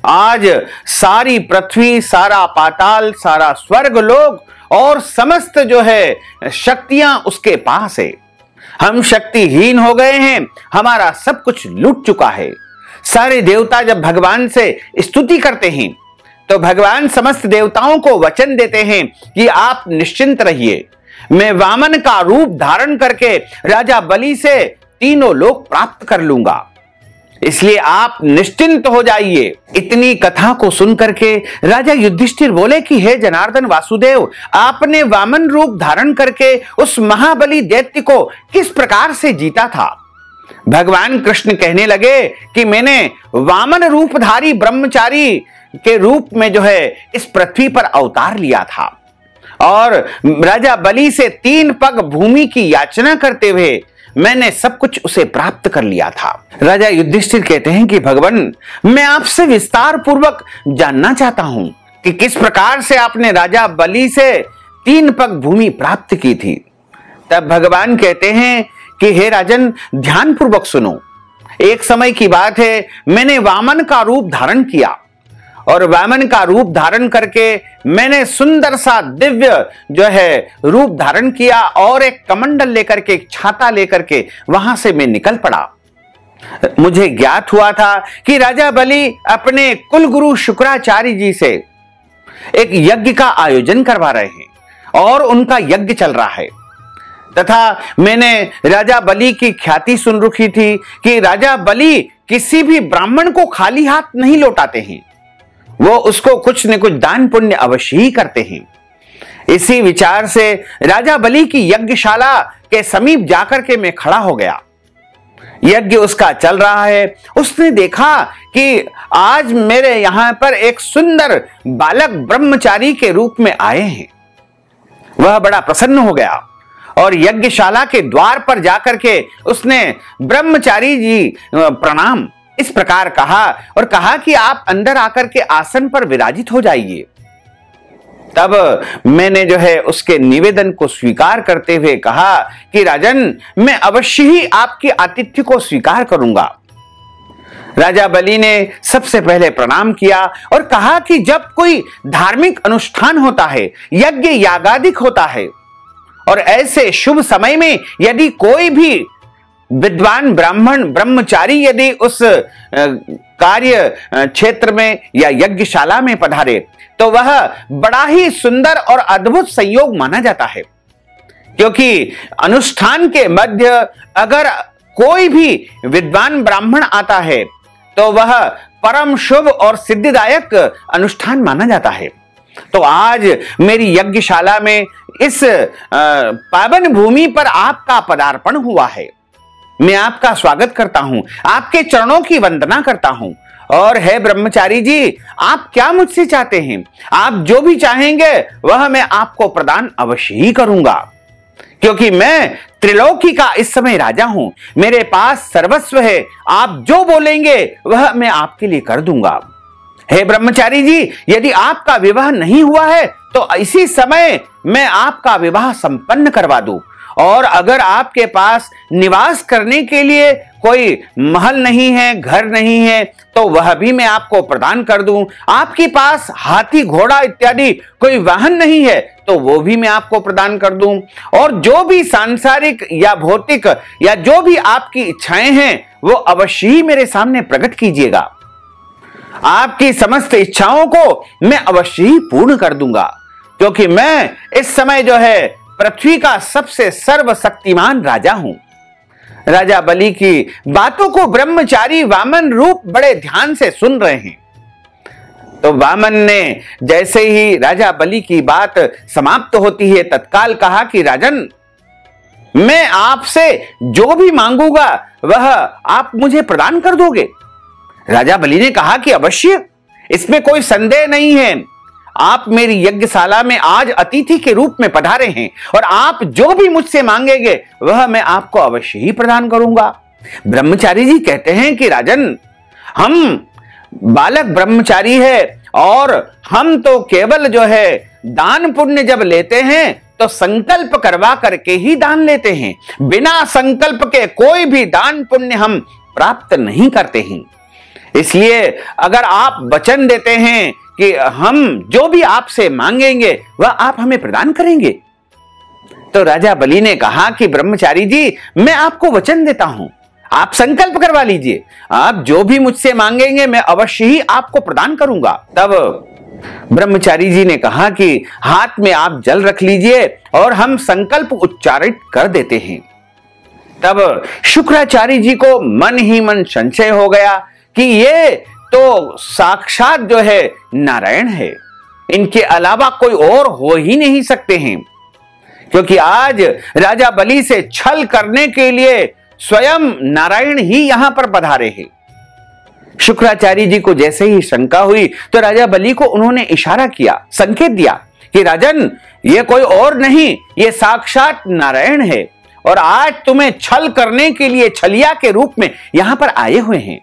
आज सारी पृथ्वी, सारा पाताल, सारा स्वर्ग लोक और समस्त जो है शक्तियां उसके पास है। हम शक्तिहीन हो गए हैं, हमारा सब कुछ लूट चुका है। सारे देवता जब भगवान से स्तुति करते हैं तो भगवान समस्त देवताओं को वचन देते हैं कि आप निश्चिंत रहिए, मैं वामन का रूप धारण करके राजा बलि से तीनों लोक प्राप्त कर लूंगा, इसलिए आप निश्चिंत हो जाइए। इतनी कथा को सुनकर के राजा युधिष्ठिर बोले कि हे जनार्दन वासुदेव, आपने वामन रूप धारण करके उस महाबली दैत्य को किस प्रकार से जीता था? भगवान कृष्ण कहने लगे कि मैंने वामन रूपधारी ब्रह्मचारी के रूप में जो है इस पृथ्वी पर अवतार लिया था और राजा बलि से 3 पग भूमि की याचना करते हुए मैंने सब कुछ उसे प्राप्त कर लिया था। राजा युधिष्ठिर कहते हैं कि भगवान, मैं आपसे विस्तार पूर्वक जानना चाहता हूं कि किस प्रकार से आपने राजा बलि से 3 पग भूमि प्राप्त की थी। तब भगवान कहते हैं कि हे राजन, ध्यान पूर्वक सुनो। एक समय की बात है, मैंने वामन का रूप धारण किया और वामन का रूप धारण करके मैंने सुंदर सा दिव्य जो है रूप धारण किया और एक कमंडल लेकर के, एक छाता लेकर के वहां से मैं निकल पड़ा। मुझे ज्ञात हुआ था कि राजा बलि अपने कुलगुरु शुक्राचार्य जी से एक यज्ञ का आयोजन करवा रहे हैं और उनका यज्ञ चल रहा है तथा मैंने राजा बलि की ख्याति सुन रखी थी कि राजा बलि किसी भी ब्राह्मण को खाली हाथ नहीं लौटाते हैं, वो उसको कुछ न कुछ दान पुण्य अवश्य ही करते हैं। इसी विचार से राजा बलि की यज्ञशाला के समीप जाकर के मैं खड़ा हो गया। यज्ञ उसका चल रहा है। उसने देखा कि आज मेरे यहां पर एक सुंदर बालक ब्रह्मचारी के रूप में आए हैं। वह बड़ा प्रसन्न हो गया और यज्ञशाला के द्वार पर जाकर के उसने ब्रह्मचारी जी प्रणाम इस प्रकार कहा और कहा कि आप अंदर आकर के आसन पर विराजित हो जाइए। तब मैंने जो है उसके निवेदन को स्वीकार करते हुए कहा कि राजन, मैं अवश्य ही आपके आतिथ्य को स्वीकार करूंगा। राजा बलि ने सबसे पहले प्रणाम किया और कहा कि जब कोई धार्मिक अनुष्ठान होता है, यज्ञ यागादिक होता है और ऐसे शुभ समय में यदि कोई भी विद्वान ब्राह्मण ब्रह्मचारी यदि उस कार्य क्षेत्र में या यज्ञशाला में पधारे तो वह बड़ा ही सुंदर और अद्भुत संयोग माना जाता है, क्योंकि अनुष्ठान के मध्य अगर कोई भी विद्वान ब्राह्मण आता है तो वह परम शुभ और सिद्धिदायक अनुष्ठान माना जाता है। तो आज मेरी यज्ञशाला में इस पावन भूमि पर आपका पदार्पण हुआ है। मैं आपका स्वागत करता हूं, आपके चरणों की वंदना करता हूं। और है ब्रह्मचारी जी, आप क्या मुझसे चाहते हैं? आप जो भी चाहेंगे वह मैं आपको प्रदान अवश्य ही करूंगा। क्योंकि मैं त्रिलोकी का इस समय राजा हूं, मेरे पास सर्वस्व है, आप जो बोलेंगे वह मैं आपके लिए कर दूंगा। हे ब्रह्मचारी जी, यदि आपका विवाह नहीं हुआ है तो इसी समय मैं आपका विवाह संपन्न करवा दूं, और अगर आपके पास निवास करने के लिए कोई महल नहीं है, घर नहीं है, तो वह भी मैं आपको प्रदान कर दूं। आपके पास हाथी घोड़ा इत्यादि कोई वाहन नहीं है तो वो भी मैं आपको प्रदान कर दूं, और जो भी सांसारिक या भौतिक या जो भी आपकी इच्छाएं हैं वो अवश्य ही मेरे सामने प्रकट कीजिएगा। आपकी समस्त इच्छाओं को मैं अवश्य ही पूर्ण कर दूंगा, क्योंकि मैं इस समय जो है पृथ्वी का सबसे सर्वशक्तिमान राजा हूं। राजा बलि की बातों को ब्रह्मचारी वामन रूप बड़े ध्यान से सुन रहे हैं। तो वामन ने जैसे ही राजा बलि की बात समाप्त होती है तत्काल कहा कि राजन, मैं आपसे जो भी मांगूंगा वह आप मुझे प्रदान कर दोगे। राजा बलि ने कहा कि अवश्य, इसमें कोई संदेह नहीं है। आप मेरी यज्ञशाला में आज अतिथि के रूप में पधारे हैं और आप जो भी मुझसे मांगेंगे वह मैं आपको अवश्य ही प्रदान करूंगा। ब्रह्मचारी जी कहते हैं कि राजन, हम बालक ब्रह्मचारी है और हम तो केवल जो है दान पुण्य जब लेते हैं तो संकल्प करवा करके ही दान लेते हैं, बिना संकल्प के कोई भी दान पुण्य हम प्राप्त नहीं करते हैं। इसलिए अगर आप वचन देते हैं कि हम जो भी आपसे मांगेंगे वह आप हमें प्रदान करेंगे, तो राजा बलि ने कहा कि ब्रह्मचारी जी, मैं आपको वचन देता हूं, आप संकल्प करवा लीजिए, आप जो भी मुझसे मांगेंगे मैं अवश्य ही आपको प्रदान करूंगा। तब ब्रह्मचारी जी ने कहा कि हाथ में आप जल रख लीजिए और हम संकल्प उच्चारित कर देते हैं। तब शुक्राचार्य जी को मन ही मन संशय हो गया कि ये तो साक्षात जो है नारायण है, इनके अलावा कोई और हो ही नहीं सकते हैं, क्योंकि आज राजा बलि से छल करने के लिए स्वयं नारायण ही यहां पर पधारे हैं। शुक्राचार्य जी को जैसे ही शंका हुई तो राजा बलि को उन्होंने इशारा किया, संकेत दिया कि राजन, ये कोई और नहीं, ये साक्षात नारायण है और आज तुम्हें छल करने के लिए छलिया के रूप में यहां पर आए हुए हैं।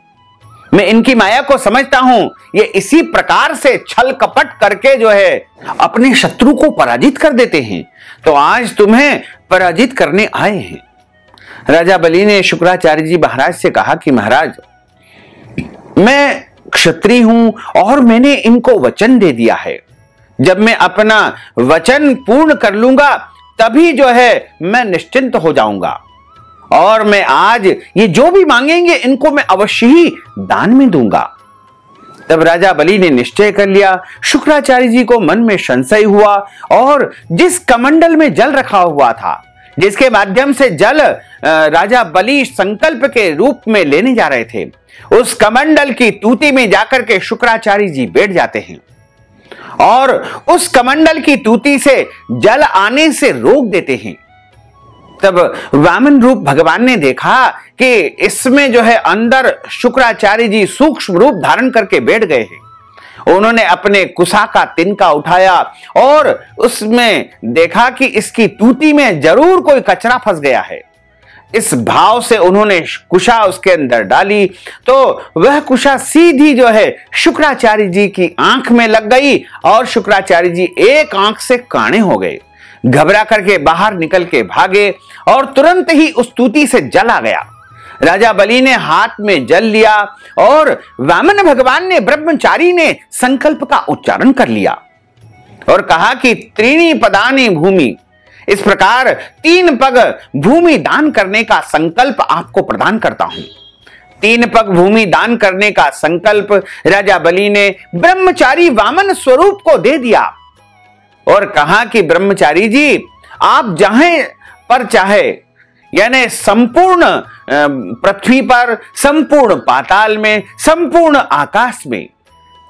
मैं इनकी माया को समझता हूं, ये इसी प्रकार से छल कपट करके जो है अपने शत्रु को पराजित कर देते हैं, तो आज तुम्हें पराजित करने आए हैं। राजा बलि ने शुक्राचार्य जी महाराज से कहा कि महाराज, मैं क्षत्रिय हूं और मैंने इनको वचन दे दिया है, जब मैं अपना वचन पूर्ण कर लूंगा तभी जो है मैं निश्चिंत हो जाऊंगा, और मैं आज ये जो भी मांगेंगे इनको मैं अवश्य ही दान में दूंगा। तब राजा बलि ने निश्चय कर लिया। शुक्राचार्य जी को मन में संशय हुआ और जिस कमंडल में जल रखा हुआ था, जिसके माध्यम से जल राजा बलि संकल्प के रूप में लेने जा रहे थे, उस कमंडल की तूती में जाकर के शुक्राचार्य जी बैठ जाते हैं और उस कमंडल की तूती से जल आने से रोक देते हैं। तब वामन रूप भगवान ने देखा कि इसमें जो है अंदर शुक्राचार्य जी सूक्ष्म रूप धारण करके बैठ गए हैं। उन्होंने अपने कुशा का तिनका उठाया और उसमें देखा कि इसकी तूती में जरूर कोई कचरा फंस गया है। इस भाव से उन्होंने कुशा उसके अंदर डाली तो वह कुशा सीधी जो है शुक्राचार्य जी की आंख में लग गई और शुक्राचार्य जी एक आंख से काणे हो गए। घबरा करके बाहर निकल के भागे और तुरंत ही उस तूती से जल आ गया। राजा बलि ने हाथ में जल लिया और वामन भगवान ने, ब्रह्मचारी ने संकल्प का उच्चारण कर लिया और कहा कि त्रीणी पदानी भूमि, इस प्रकार 3 पग भूमि दान करने का संकल्प आपको प्रदान करता हूं। 3 पग भूमि दान करने का संकल्प राजा बलि ने ब्रह्मचारी वामन स्वरूप को दे दिया और कहा कि ब्रह्मचारी जी, आप जहां पर चाहे, यानी संपूर्ण पृथ्वी पर, संपूर्ण पाताल में, संपूर्ण आकाश में,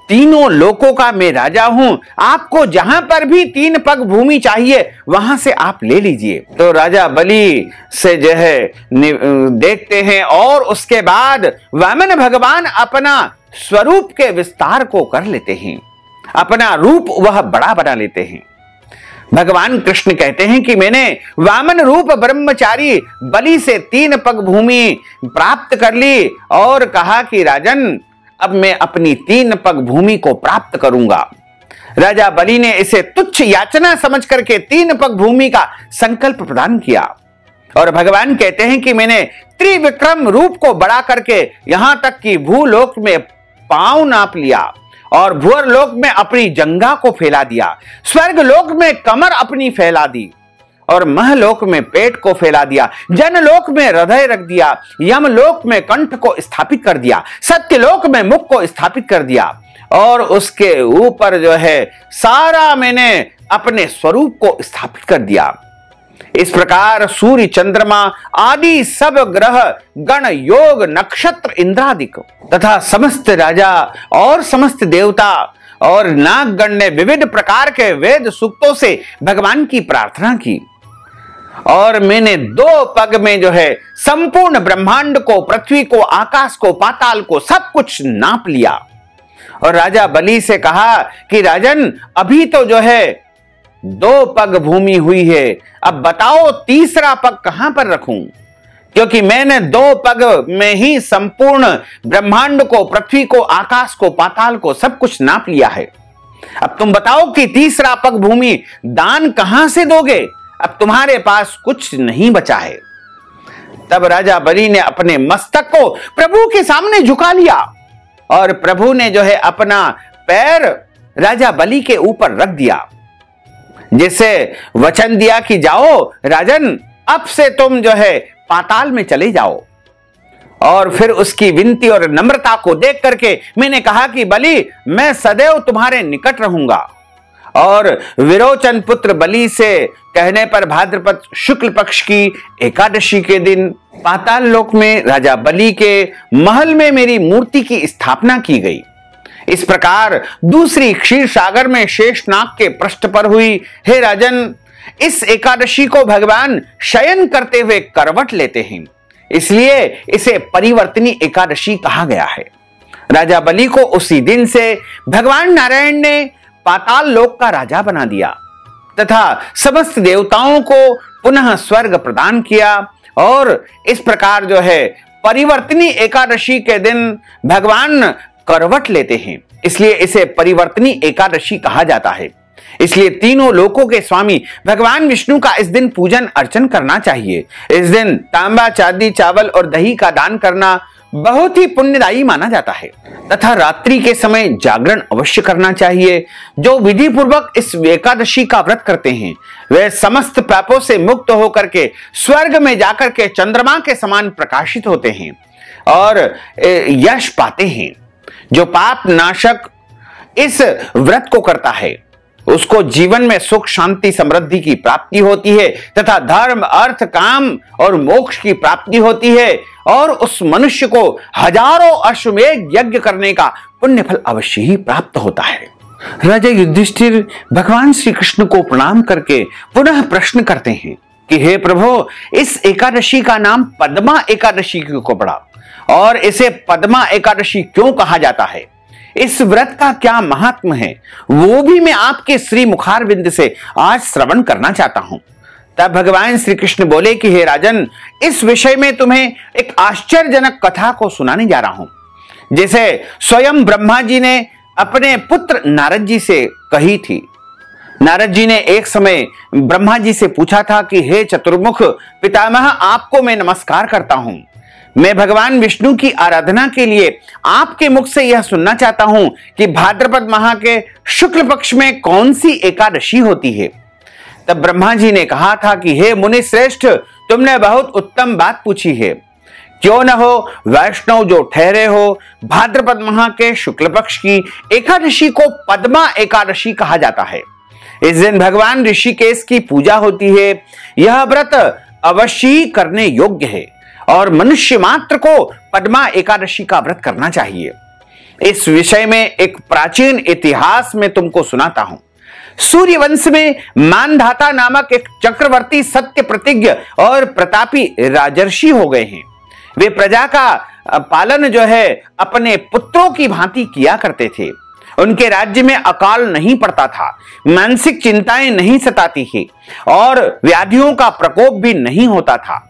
तीनों लोकों का मैं राजा हूं, आपको जहां पर भी 3 पग भूमि चाहिए वहां से आप ले लीजिए। तो राजा बलि से जो है देखते हैं और उसके बाद वामन भगवान अपना स्वरूप के विस्तार को कर लेते हैं, अपना रूप वह बड़ा बना लेते हैं। भगवान कृष्ण कहते हैं कि मैंने वामन रूप ब्रह्मचारी बलि से 3 पग भूमि प्राप्त कर ली और कहा कि राजन, अब मैं अपनी 3 पग भूमि को प्राप्त करूंगा। राजा बलि ने इसे तुच्छ याचना समझ करके 3 पग भूमि का संकल्प प्रदान किया। और भगवान कहते हैं कि मैंने त्रिविक्रम रूप को बढ़ा करके यहां तक कि भूलोक में पांव नाप लिया और भूअर लोक में अपनी जंघा को फैला दिया, स्वर्ग लोक में कमर अपनी फैला दी और महलोक में पेट को फैला दिया, जनलोक में हृदय रख दिया, यमलोक में कंठ को स्थापित कर दिया, सत्यलोक में मुख को स्थापित कर दिया और उसके ऊपर जो है सारा मैंने अपने स्वरूप को स्थापित कर दिया। इस प्रकार सूर्य, चंद्रमा आदि सब ग्रह, गण, योग, नक्षत्र, इंद्रादिक तथा समस्त राजा और समस्त देवता और नागगण ने विविध प्रकार के वेद सूक्तों से भगवान की प्रार्थना की और मैंने 2 पग में जो है संपूर्ण ब्रह्मांड को, पृथ्वी को, आकाश को, पाताल को, सब कुछ नाप लिया। और राजा बलि से कहा कि राजन, अभी तो जो है 2 पग भूमि हुई है, अब बताओ तीसरा पग कहां पर रखूं, क्योंकि मैंने 2 पग में ही संपूर्ण ब्रह्मांड को, पृथ्वी को, आकाश को, पाताल को सब कुछ नाप लिया है। अब तुम बताओ कि तीसरा पग भूमि दान कहां से दोगे, अब तुम्हारे पास कुछ नहीं बचा है। तब राजा बलि ने अपने मस्तक को प्रभु के सामने झुका लिया और प्रभु ने जो है अपना पैर राजा बलि के ऊपर रख दिया, जिसे वचन दिया कि जाओ राजन, अब से तुम जो है पाताल में चले जाओ। और फिर उसकी विनती और नम्रता को देख करके मैंने कहा कि बलि, मैं सदैव तुम्हारे निकट रहूंगा। और विरोचन पुत्र बलि से कहने पर भाद्रपद शुक्ल पक्ष की एकादशी के दिन पाताल लोक में राजा बलि के महल में मेरी मूर्ति की स्थापना की गई। इस प्रकार दूसरी क्षीर सागर में शेषनाग के पृष्ठ पर हुई। हे राजन, इस एकादशी को भगवान शयन करते हुए करवट लेते हैं, इसलिए इसे परिवर्तनी एकादशी कहा गया है। राजा बलि को उसी दिन से भगवान नारायण ने पाताल लोक का राजा बना दिया तथा समस्त देवताओं को पुनः स्वर्ग प्रदान किया। और इस प्रकार जो है परिवर्तनी एकादशी के दिन भगवान करवट लेते हैं, इसलिए इसे परिवर्तनी एकादशी कहा जाता है। इसलिए तीनों लोकों के स्वामी भगवान विष्णु का इस दिन पूजन अर्चन करना चाहिए। इस दिन तांबा, चांदी, चावल और दही का दान करना बहुत ही पुण्यदायी माना जाता है तथा रात्रि के समय जागरण अवश्य करना चाहिए। जो विधि पूर्वक इस एकादशी का व्रत करते हैं वे समस्त पापों से मुक्त होकर के स्वर्ग में जाकर के चंद्रमा के समान प्रकाशित होते हैं और यश पाते हैं। जो पाप नाशक इस व्रत को करता है उसको जीवन में सुख, शांति, समृद्धि की प्राप्ति होती है तथा धर्म, अर्थ, काम और मोक्ष की प्राप्ति होती है और उस मनुष्य को हजारों अश्वमेध यज्ञ करने का पुण्य फल अवश्य ही प्राप्त होता है। राजा युधिष्ठिर भगवान श्री कृष्ण को प्रणाम करके पुनः प्रश्न करते हैं कि हे प्रभु, इस एकादशी का नाम पद्मा एकादशी क्यों पड़ा और इसे पद्मा एकादशी क्यों कहा जाता है? इस व्रत का क्या महात्म है, वो भी मैं आपके श्री मुखारविंद से आज श्रवण करना चाहता हूं। तब भगवान श्री कृष्ण बोले कि हे राजन, इस विषय में तुम्हें एक आश्चर्यजनक कथा को सुनाने जा रहा हूं, जैसे स्वयं ब्रह्मा जी ने अपने पुत्र नारद जी से कही थी। नारद जी ने एक समय ब्रह्मा जी से पूछा था कि हे चतुर्मुख पितामह, आपको मैं नमस्कार करता हूं। मैं भगवान विष्णु की आराधना के लिए आपके मुख से यह सुनना चाहता हूं कि भाद्रपद माह के शुक्ल पक्ष में कौन सी एकादशी होती है। तब ब्रह्मा जी ने कहा था कि हे मुनि श्रेष्ठ, तुमने बहुत उत्तम बात पूछी है। क्यों न हो वैष्णव जो ठहरे हो, भाद्रपद माह के शुक्ल पक्ष की एकादशी को पद्मा एकादशी कहा जाता है। इस दिन भगवान ऋषिकेश की पूजा होती है। यह व्रत अवश्य ही करने योग्य है और मनुष्य मात्र को पद्मा एकादशी का व्रत करना चाहिए। इस विषय में एक प्राचीन इतिहास में तुमको सुनाता हूं। सूर्यवंश में मानधाता नामक एक चक्रवर्ती सत्य प्रतिज्ञ और प्रतापी राजर्षि हो गए हैं। वे प्रजा का पालन जो है अपने पुत्रों की भांति किया करते थे उनके राज्य में अकाल नहीं पड़ता था, मानसिक चिंताएं नहीं सताती थी और व्याधियों का प्रकोप भी नहीं होता था।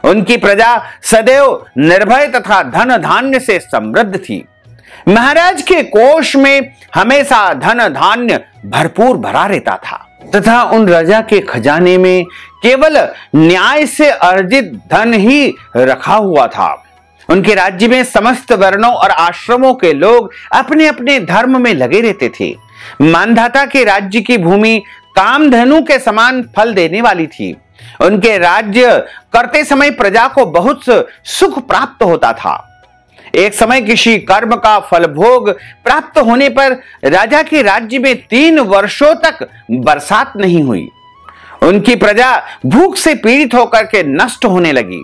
उनकी प्रजा सदैव निर्भय तथा धन धान्य से समृद्ध थी। महाराज के कोष में हमेशा धन धान्य भरपूर भरा रहता था तथा उन राजा के खजाने में केवल न्याय से अर्जित धन ही रखा हुआ था। उनके राज्य में समस्त वर्णों और आश्रमों के लोग अपने अपने धर्म में लगे रहते थे। मानधाता के राज्य की भूमि कामधेनु के समान फल देने वाली थी। उनके राज्य करते समय प्रजा को बहुत सुख प्राप्त होता था। एक समय किसी कर्म का फल भोग प्राप्त होने पर राजा के राज्य में 3 वर्षों तक बरसात नहीं हुई। उनकी प्रजा भूख से पीड़ित होकर के नष्ट होने लगी।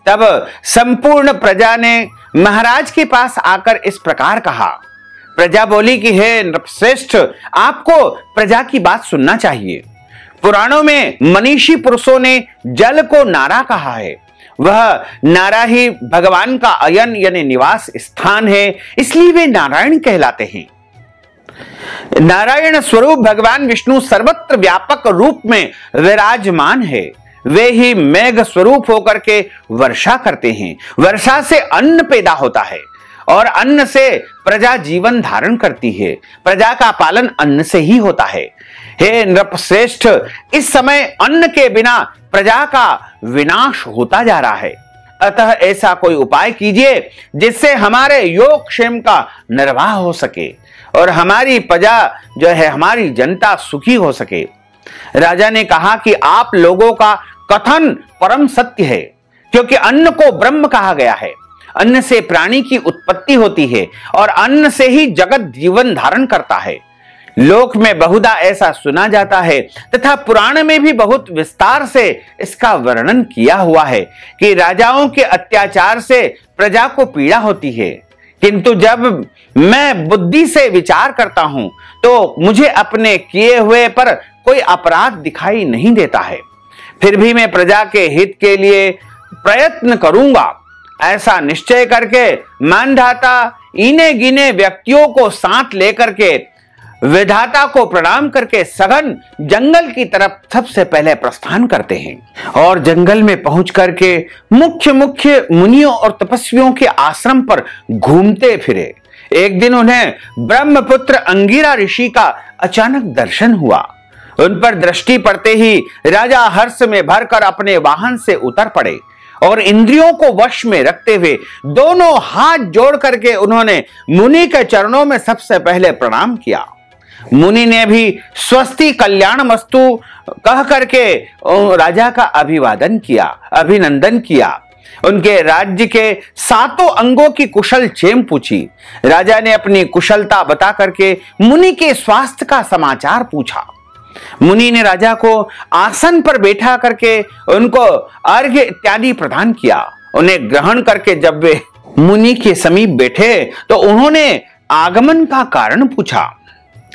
तब संपूर्ण प्रजा ने महाराज के पास आकर इस प्रकार कहा। प्रजा बोली कि हे नृपश्रेष्ठ, आपको प्रजा की बात सुनना चाहिए। पुराणों में मनीषी पुरुषों ने जल को नारा कहा है। वह नारा ही भगवान का अयन यानी निवास स्थान है, इसलिए वे नारायण कहलाते हैं। नारायण स्वरूप भगवान विष्णु सर्वत्र व्यापक रूप में विराजमान है। वे ही मेघ स्वरूप होकर के वर्षा करते हैं। वर्षा से अन्न पैदा होता है और अन्न से प्रजा जीवन धारण करती है। प्रजा का पालन अन्न से ही होता है। हे नृपश्रेष्ठ, इस समय अन्न के बिना प्रजा का विनाश होता जा रहा है। अतः ऐसा कोई उपाय कीजिए जिससे हमारे योगक्षेम का निर्वाह हो सके और हमारी प्रजा जो है, हमारी जनता सुखी हो सके। राजा ने कहा कि आप लोगों का कथन परम सत्य है, क्योंकि अन्न को ब्रह्म कहा गया है। अन्न से प्राणी की उत्पत्ति होती है और अन्न से ही जगत जीवन धारण करता है। लोक में बहुधा ऐसा सुना जाता है तथा पुराण में भी बहुत विस्तार से इसका वर्णन किया हुआ है कि राजाओं के अत्याचार से प्रजा को पीड़ा होती है, किंतु जब मैं बुद्धि से विचार करता हूं तो मुझे अपने किए हुए पर कोई अपराध दिखाई नहीं देता है। फिर भी मैं प्रजा के हित के लिए प्रयत्न करूंगा। ऐसा निश्चय करके मानधाता इने गिने व्यक्तियों को साथ लेकर के विधाता को प्रणाम करके सघन जंगल की तरफ सबसे पहले प्रस्थान करते हैं और जंगल में पहुंच करके मुख्य मुनियों और तपस्वियों के आश्रम पर घूमते फिरे। एक दिन उन्हें ब्रह्मपुत्र अंगिरा ऋषि का अचानक दर्शन हुआ। उन पर दृष्टि पड़ते ही राजा हर्ष में भरकर अपने वाहन से उतर पड़े और इंद्रियों को वश में रखते हुए दोनों हाथ जोड़ करके उन्होंने मुनि के चरणों में सबसे पहले प्रणाम किया। मुनि ने भी स्वस्ति कल्याणमस्तु कह करके राजा का अभिवादन किया, अभिनंदन किया। उनके राज्य के 7 अंगों की कुशल क्षेम पूछी। राजा ने अपनी कुशलता बता करके मुनि के स्वास्थ्य का समाचार पूछा। मुनि ने राजा को आसन पर बैठा करके उनको अर्घ्य इत्यादि प्रदान किया। उन्हें ग्रहण करके जब वे मुनि के समीप बैठे तो उन्होंने आगमन का कारण पूछा।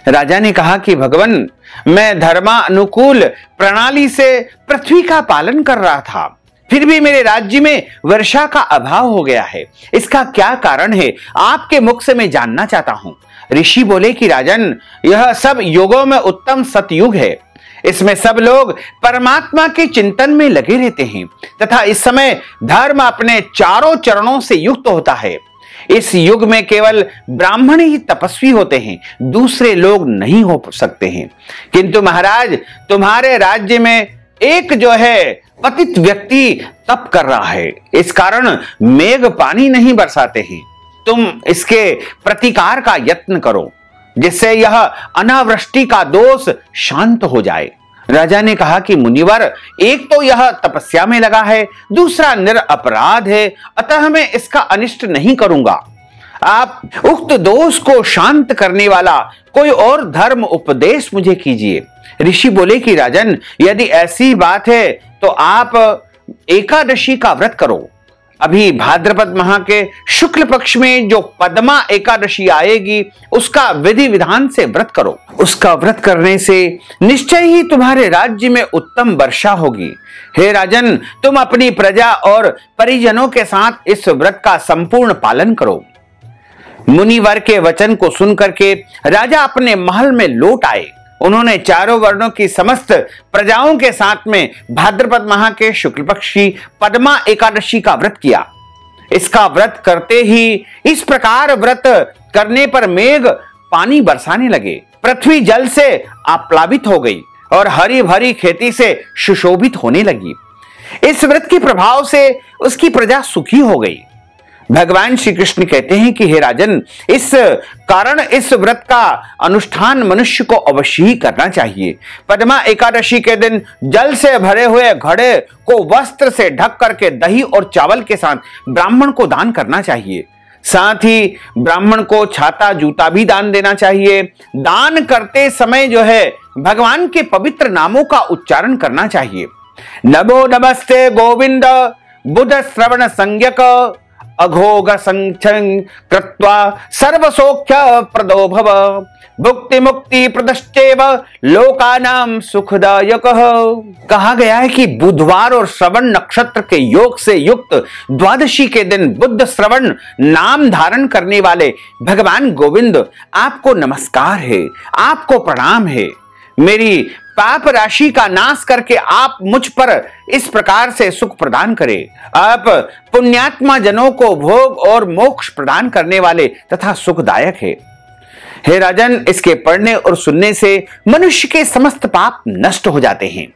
राजा ने कहा कि भगवान, मैं धर्मानुकूल प्रणाली से पृथ्वी का पालन कर रहा था, फिर भी मेरे राज्य में वर्षा का अभाव हो गया है। इसका क्या कारण है, आपके मुख से मैं जानना चाहता हूं। ऋषि बोले कि राजन, यह सब युगों में उत्तम सतयुग है। इसमें सब लोग परमात्मा के चिंतन में लगे रहते हैं तथा इस समय धर्म अपने चारों चरणों से युक्त होता है। इस युग में केवल ब्राह्मण ही तपस्वी होते हैं, दूसरे लोग नहीं हो सकते हैं। किंतु महाराज, तुम्हारे राज्य में एक जो है पतित व्यक्ति तप कर रहा है, इस कारण मेघ पानी नहीं बरसाते हैं। तुम इसके प्रतिकार का यत्न करो जिससे यह अनावृष्टि का दोष शांत हो जाए। राजा ने कहा कि मुनिवर, एक तो यह तपस्या में लगा है, दूसरा निरपराध है, अतः मैं इसका अनिष्ट नहीं करूंगा। आप उक्त दोष को शांत करने वाला कोई और धर्म उपदेश मुझे कीजिए। ऋषि बोले कि राजन, यदि ऐसी बात है तो आप एकादशी का व्रत करो। अभी भाद्रपद माह के शुक्ल पक्ष में जो पद्मा एकादशी आएगी, उसका विधि विधान से व्रत करो। उसका व्रत करने से निश्चय ही तुम्हारे राज्य में उत्तम वर्षा होगी। हे राजन, तुम अपनी प्रजा और परिजनों के साथ इस व्रत का संपूर्ण पालन करो। मुनिवर के वचन को सुनकर के राजा अपने महल में लौट आए। उन्होंने चारों वर्णों की समस्त प्रजाओं के साथ में भाद्रपद माह के शुक्ल पक्ष की पद्मा एकादशी का व्रत किया। इसका व्रत करते ही इस प्रकार व्रत करने पर मेघ पानी बरसाने लगे, पृथ्वी जल से आप्लावित हो गई और हरी भरी खेती से सुशोभित होने लगी। इस व्रत के प्रभाव से उसकी प्रजा सुखी हो गई। भगवान श्री कृष्ण कहते हैं कि हे राजन, इस कारण इस व्रत का अनुष्ठान मनुष्य को अवश्य ही करना चाहिए। पद्मा एकादशी के दिन जल से भरे हुए घड़े को वस्त्र से ढक करके दही और चावल के साथ ब्राह्मण को दान करना चाहिए। साथ ही ब्राह्मण को छाता जूता भी दान देना चाहिए। दान करते समय जो है भगवान के पवित्र नामों का उच्चारण करना चाहिए। नमो नमस्ते गोविंद बुध श्रवण संज्ञक अघोघ संख्यं कृत्वा सर्वसौख्य प्रदो भव भुक्ति मुक्ति प्रदश्चैव लोकानां सुखदायकः। कहा गया है कि बुधवार और श्रवण नक्षत्र के योग से युक्त द्वादशी के दिन बुध श्रवण नाम धारण करने वाले भगवान गोविंद आपको नमस्कार है, आपको प्रणाम है। मेरी पाप राशि का नाश करके आप मुझ पर इस प्रकार से सुख प्रदान करें। आप पुण्यात्मा जनों को भोग और मोक्ष प्रदान करने वाले तथा सुखदायक है। हे राजन, इसके पढ़ने और सुनने से मनुष्य के समस्त पाप नष्ट हो जाते हैं।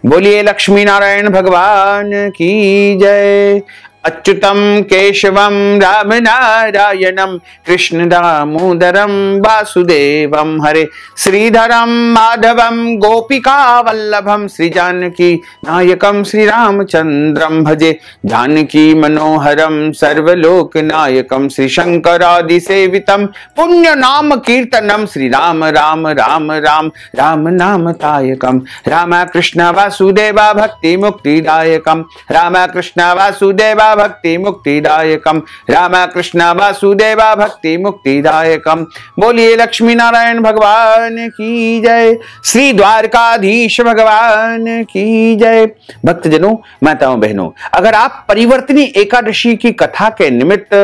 बोलिए लक्ष्मी नारायण भगवान की जय। अच्युतम केशवम राम नारायणम कृष्ण दामोदरम वासुदेवम हरे श्रीधरम माधवम गोपिका वल्लभम श्री जानकी नायकम श्री रामचंद्रम भजे जानकी मनोहरम सर्वलोक नायकम श्री शंकरादि सेवितम पुण्य नाम कीर्तनम श्री राम राम राम राम राम नाम तायकम राम कृष्ण वासुदेवा भक्ति मुक्तिदायकम राम कृष्ण वासुदेवा भक्ति मुक्तिदायकम राम कृष्ण वासुदेवा भक्ति मुक्तिदायकम। बोलिए लक्ष्मी नारायण भगवान की जय। श्री द्वारकाधीश भगवान की जय। भक्तजनों, माताओं बहनों, अगर आप परिवर्तनी एकादशी की कथा के निमित्त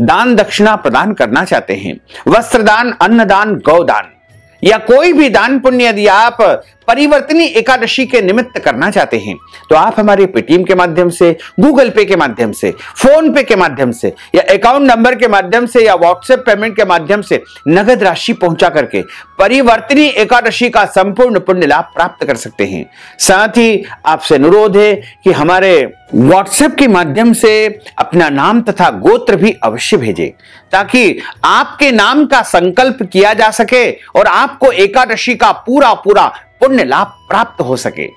दान दक्षिणा प्रदान करना चाहते हैं, वस्त्रदान, अन्नदान, गौदान या कोई भी दान पुण्य यदि आप परिवर्तनी एकादशी के निमित्त करना चाहते हैं, तो आप हमारे पेटीएम के माध्यम से, गूगल पे के माध्यम से, फोन पे के माध्यम से या अकाउंट नंबर के माध्यम से या व्हाट्सएप पेमेंट के माध्यम से नगद राशि पहुंचा करके परिवर्तनी एकादशी का संपूर्ण पुण्य लाभ प्राप्त कर सकते हैं। साथ ही आपसे अनुरोध है कि हमारे व्हाट्सएप के माध्यम से अपना नाम तथा गोत्र भी अवश्य भेजें, ताकि आपके नाम का संकल्प किया जा सके और आपको एकादशी का पूरा पुण्य लाभ प्राप्त हो सके।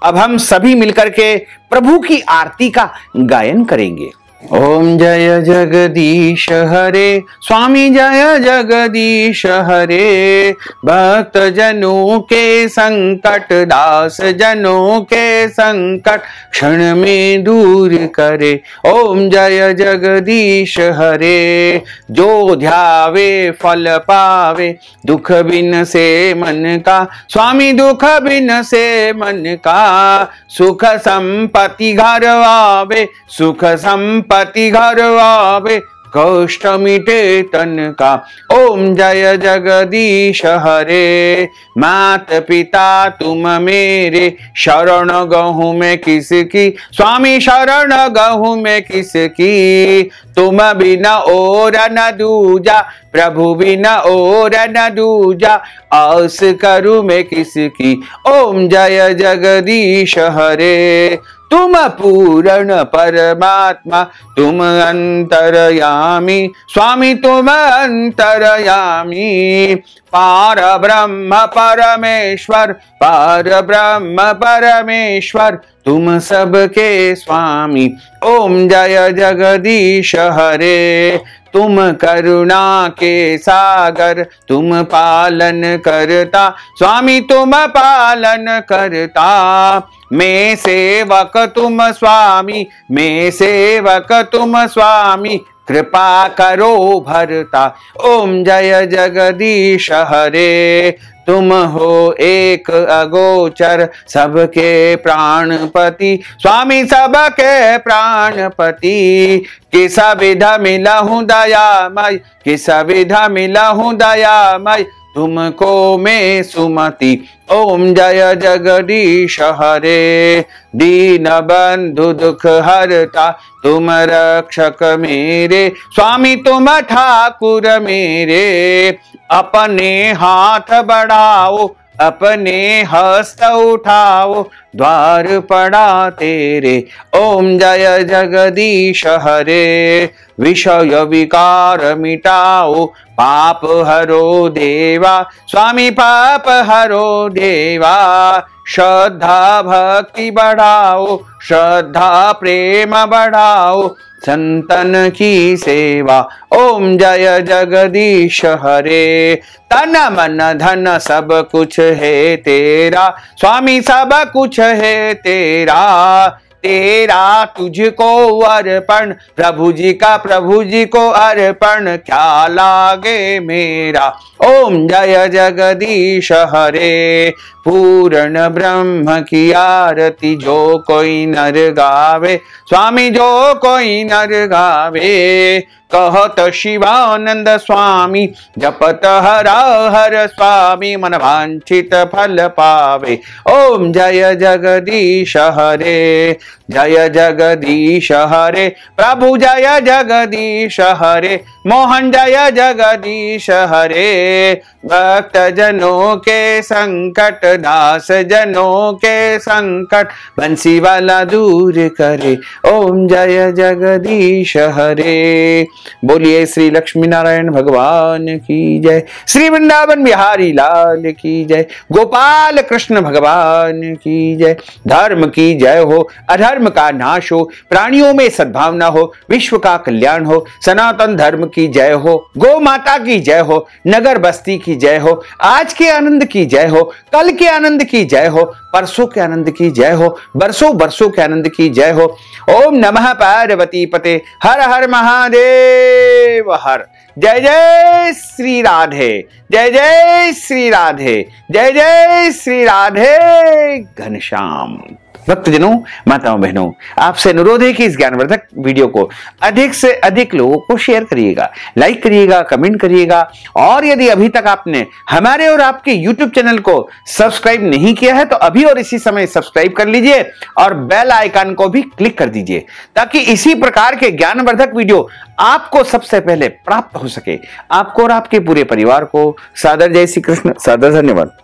अब हम सभी मिलकर के प्रभु की आरती का गायन करेंगे। ओम जय जगदीश हरे स्वामी जय जगदीश हरे भक्त जनों के संकट दास जनों के संकट क्षण में दूर करे। ओम जय जगदीश हरे जो ध्यावे फल पावे दुख बिन से मन का स्वामी दुख बिन से मन का सुख संपत्ति घर आवे सुख संपत्ति घर आवे कष्ट मिटे तन का। ओम जय जगदीश हरे मात पिता तुम मेरे शरण गहूं में किसकी स्वामी शरण गहूं में किसकी तुम बिना और न दूजा प्रभु बिना और न दूजा आस करूं मैं किसकी। ओम जय जगदीश हरे तुम पूर्ण परमात्मा तुम अंतरयामी स्वामी तुम अंतरयामी पार ब्रह्म परमेश्वर पार ब्रह्म परमेश्वर तुम सबके स्वामी। ओम जय जगदीश हरे तुम करुणा के सागर तुम पालन करता स्वामी तुम पालन करता मैं सेवक तुम स्वामी मैं सेवक तुम स्वामी कृपा करो भरता। ओम जय जगदीश हरे, तुम हो एक अगोचर सबके प्राणपति, स्वामी सबके प्राणपति। किस विधा मिलहूँ दयामय, किस विधा मिलहूँ दयामय, तुमको मैं सुमति। ओम जय जगदीश हरे, दीन बंधु दुख हरता, तुम रक्षक मेरे, स्वामी तुम ठाकुर मेरे। अपने हाथ बढ़ाओ, अपने हस्त उठाओ, द्वार पड़ा तेरे। ओम जय जगदीश हरे, विषय विकार मिटाओ, पाप हरो देवा, स्वामी पाप हरो देवा। श्रद्धा भक्ति बढ़ाओ, श्रद्धा प्रेम बढ़ाओ, संतन की सेवा। ओम जय जगदीश हरे, तन मन धन सब कुछ है तेरा, स्वामी सब कुछ है तेरा। तेरा तुझको अर्पण, प्रभु जी को अर्पण, क्या लागे मेरा। ओम जय जगदीश हरे, पूर्ण ब्रह्म की आरती जो कोई नर गावे, स्वामी जो कोई नर गावे। कहत शिवानंद स्वामी, जपत हरा हर स्वामी, मन वांछित फल पावे। ओम जय जगदीश हरे, जय जगदीश हरे, प्रभु जय जगदीश हरे, मोहन जय जगदीश हरे। भक्त जनों के संकट, दास जनों के संकट, बंसी वाला दूर करे। ओम जय जगदीश हरे। बोलिए श्री लक्ष्मी नारायण भगवान की जय, श्री वृंदावन बिहारी लाल की जय, गोपाल कृष्ण भगवान की जय। धर्म की जय हो, अधर्म का नाश हो, प्राणियों में सद्भावना हो, विश्व का कल्याण हो, सनातन धर्म की जय हो, गौ माता की जय हो, नगर बस्ती की जय हो, आज के आनंद की जय हो, कल के आनंद की जय हो, परसों के आनंद की जय हो, बरसों बरसों के आनंद की जय हो। ओम नमः पार्वती पते, हर हर महादेव हर। जय जय श्री राधे, जय जय श्री राधे, जय जय श्री राधे घनश्याम। भक्तजनों, माताओं बहनों, आपसे अनुरोध है कि इस ज्ञानवर्धक वीडियो को अधिक से अधिक लोगों को शेयर करिएगा, लाइक करिएगा, कमेंट करिएगा। और यदि अभी तक आपने हमारे और आपके YouTube चैनल को सब्सक्राइब नहीं किया है तो अभी और इसी समय सब्सक्राइब कर लीजिए और बेल आइकन को भी क्लिक कर दीजिए, ताकि इसी प्रकार के ज्ञानवर्धक वीडियो आपको सबसे पहले प्राप्त हो सके। आपको और आपके पूरे परिवार को सादर जय श्री कृष्ण, सादर धन्यवाद।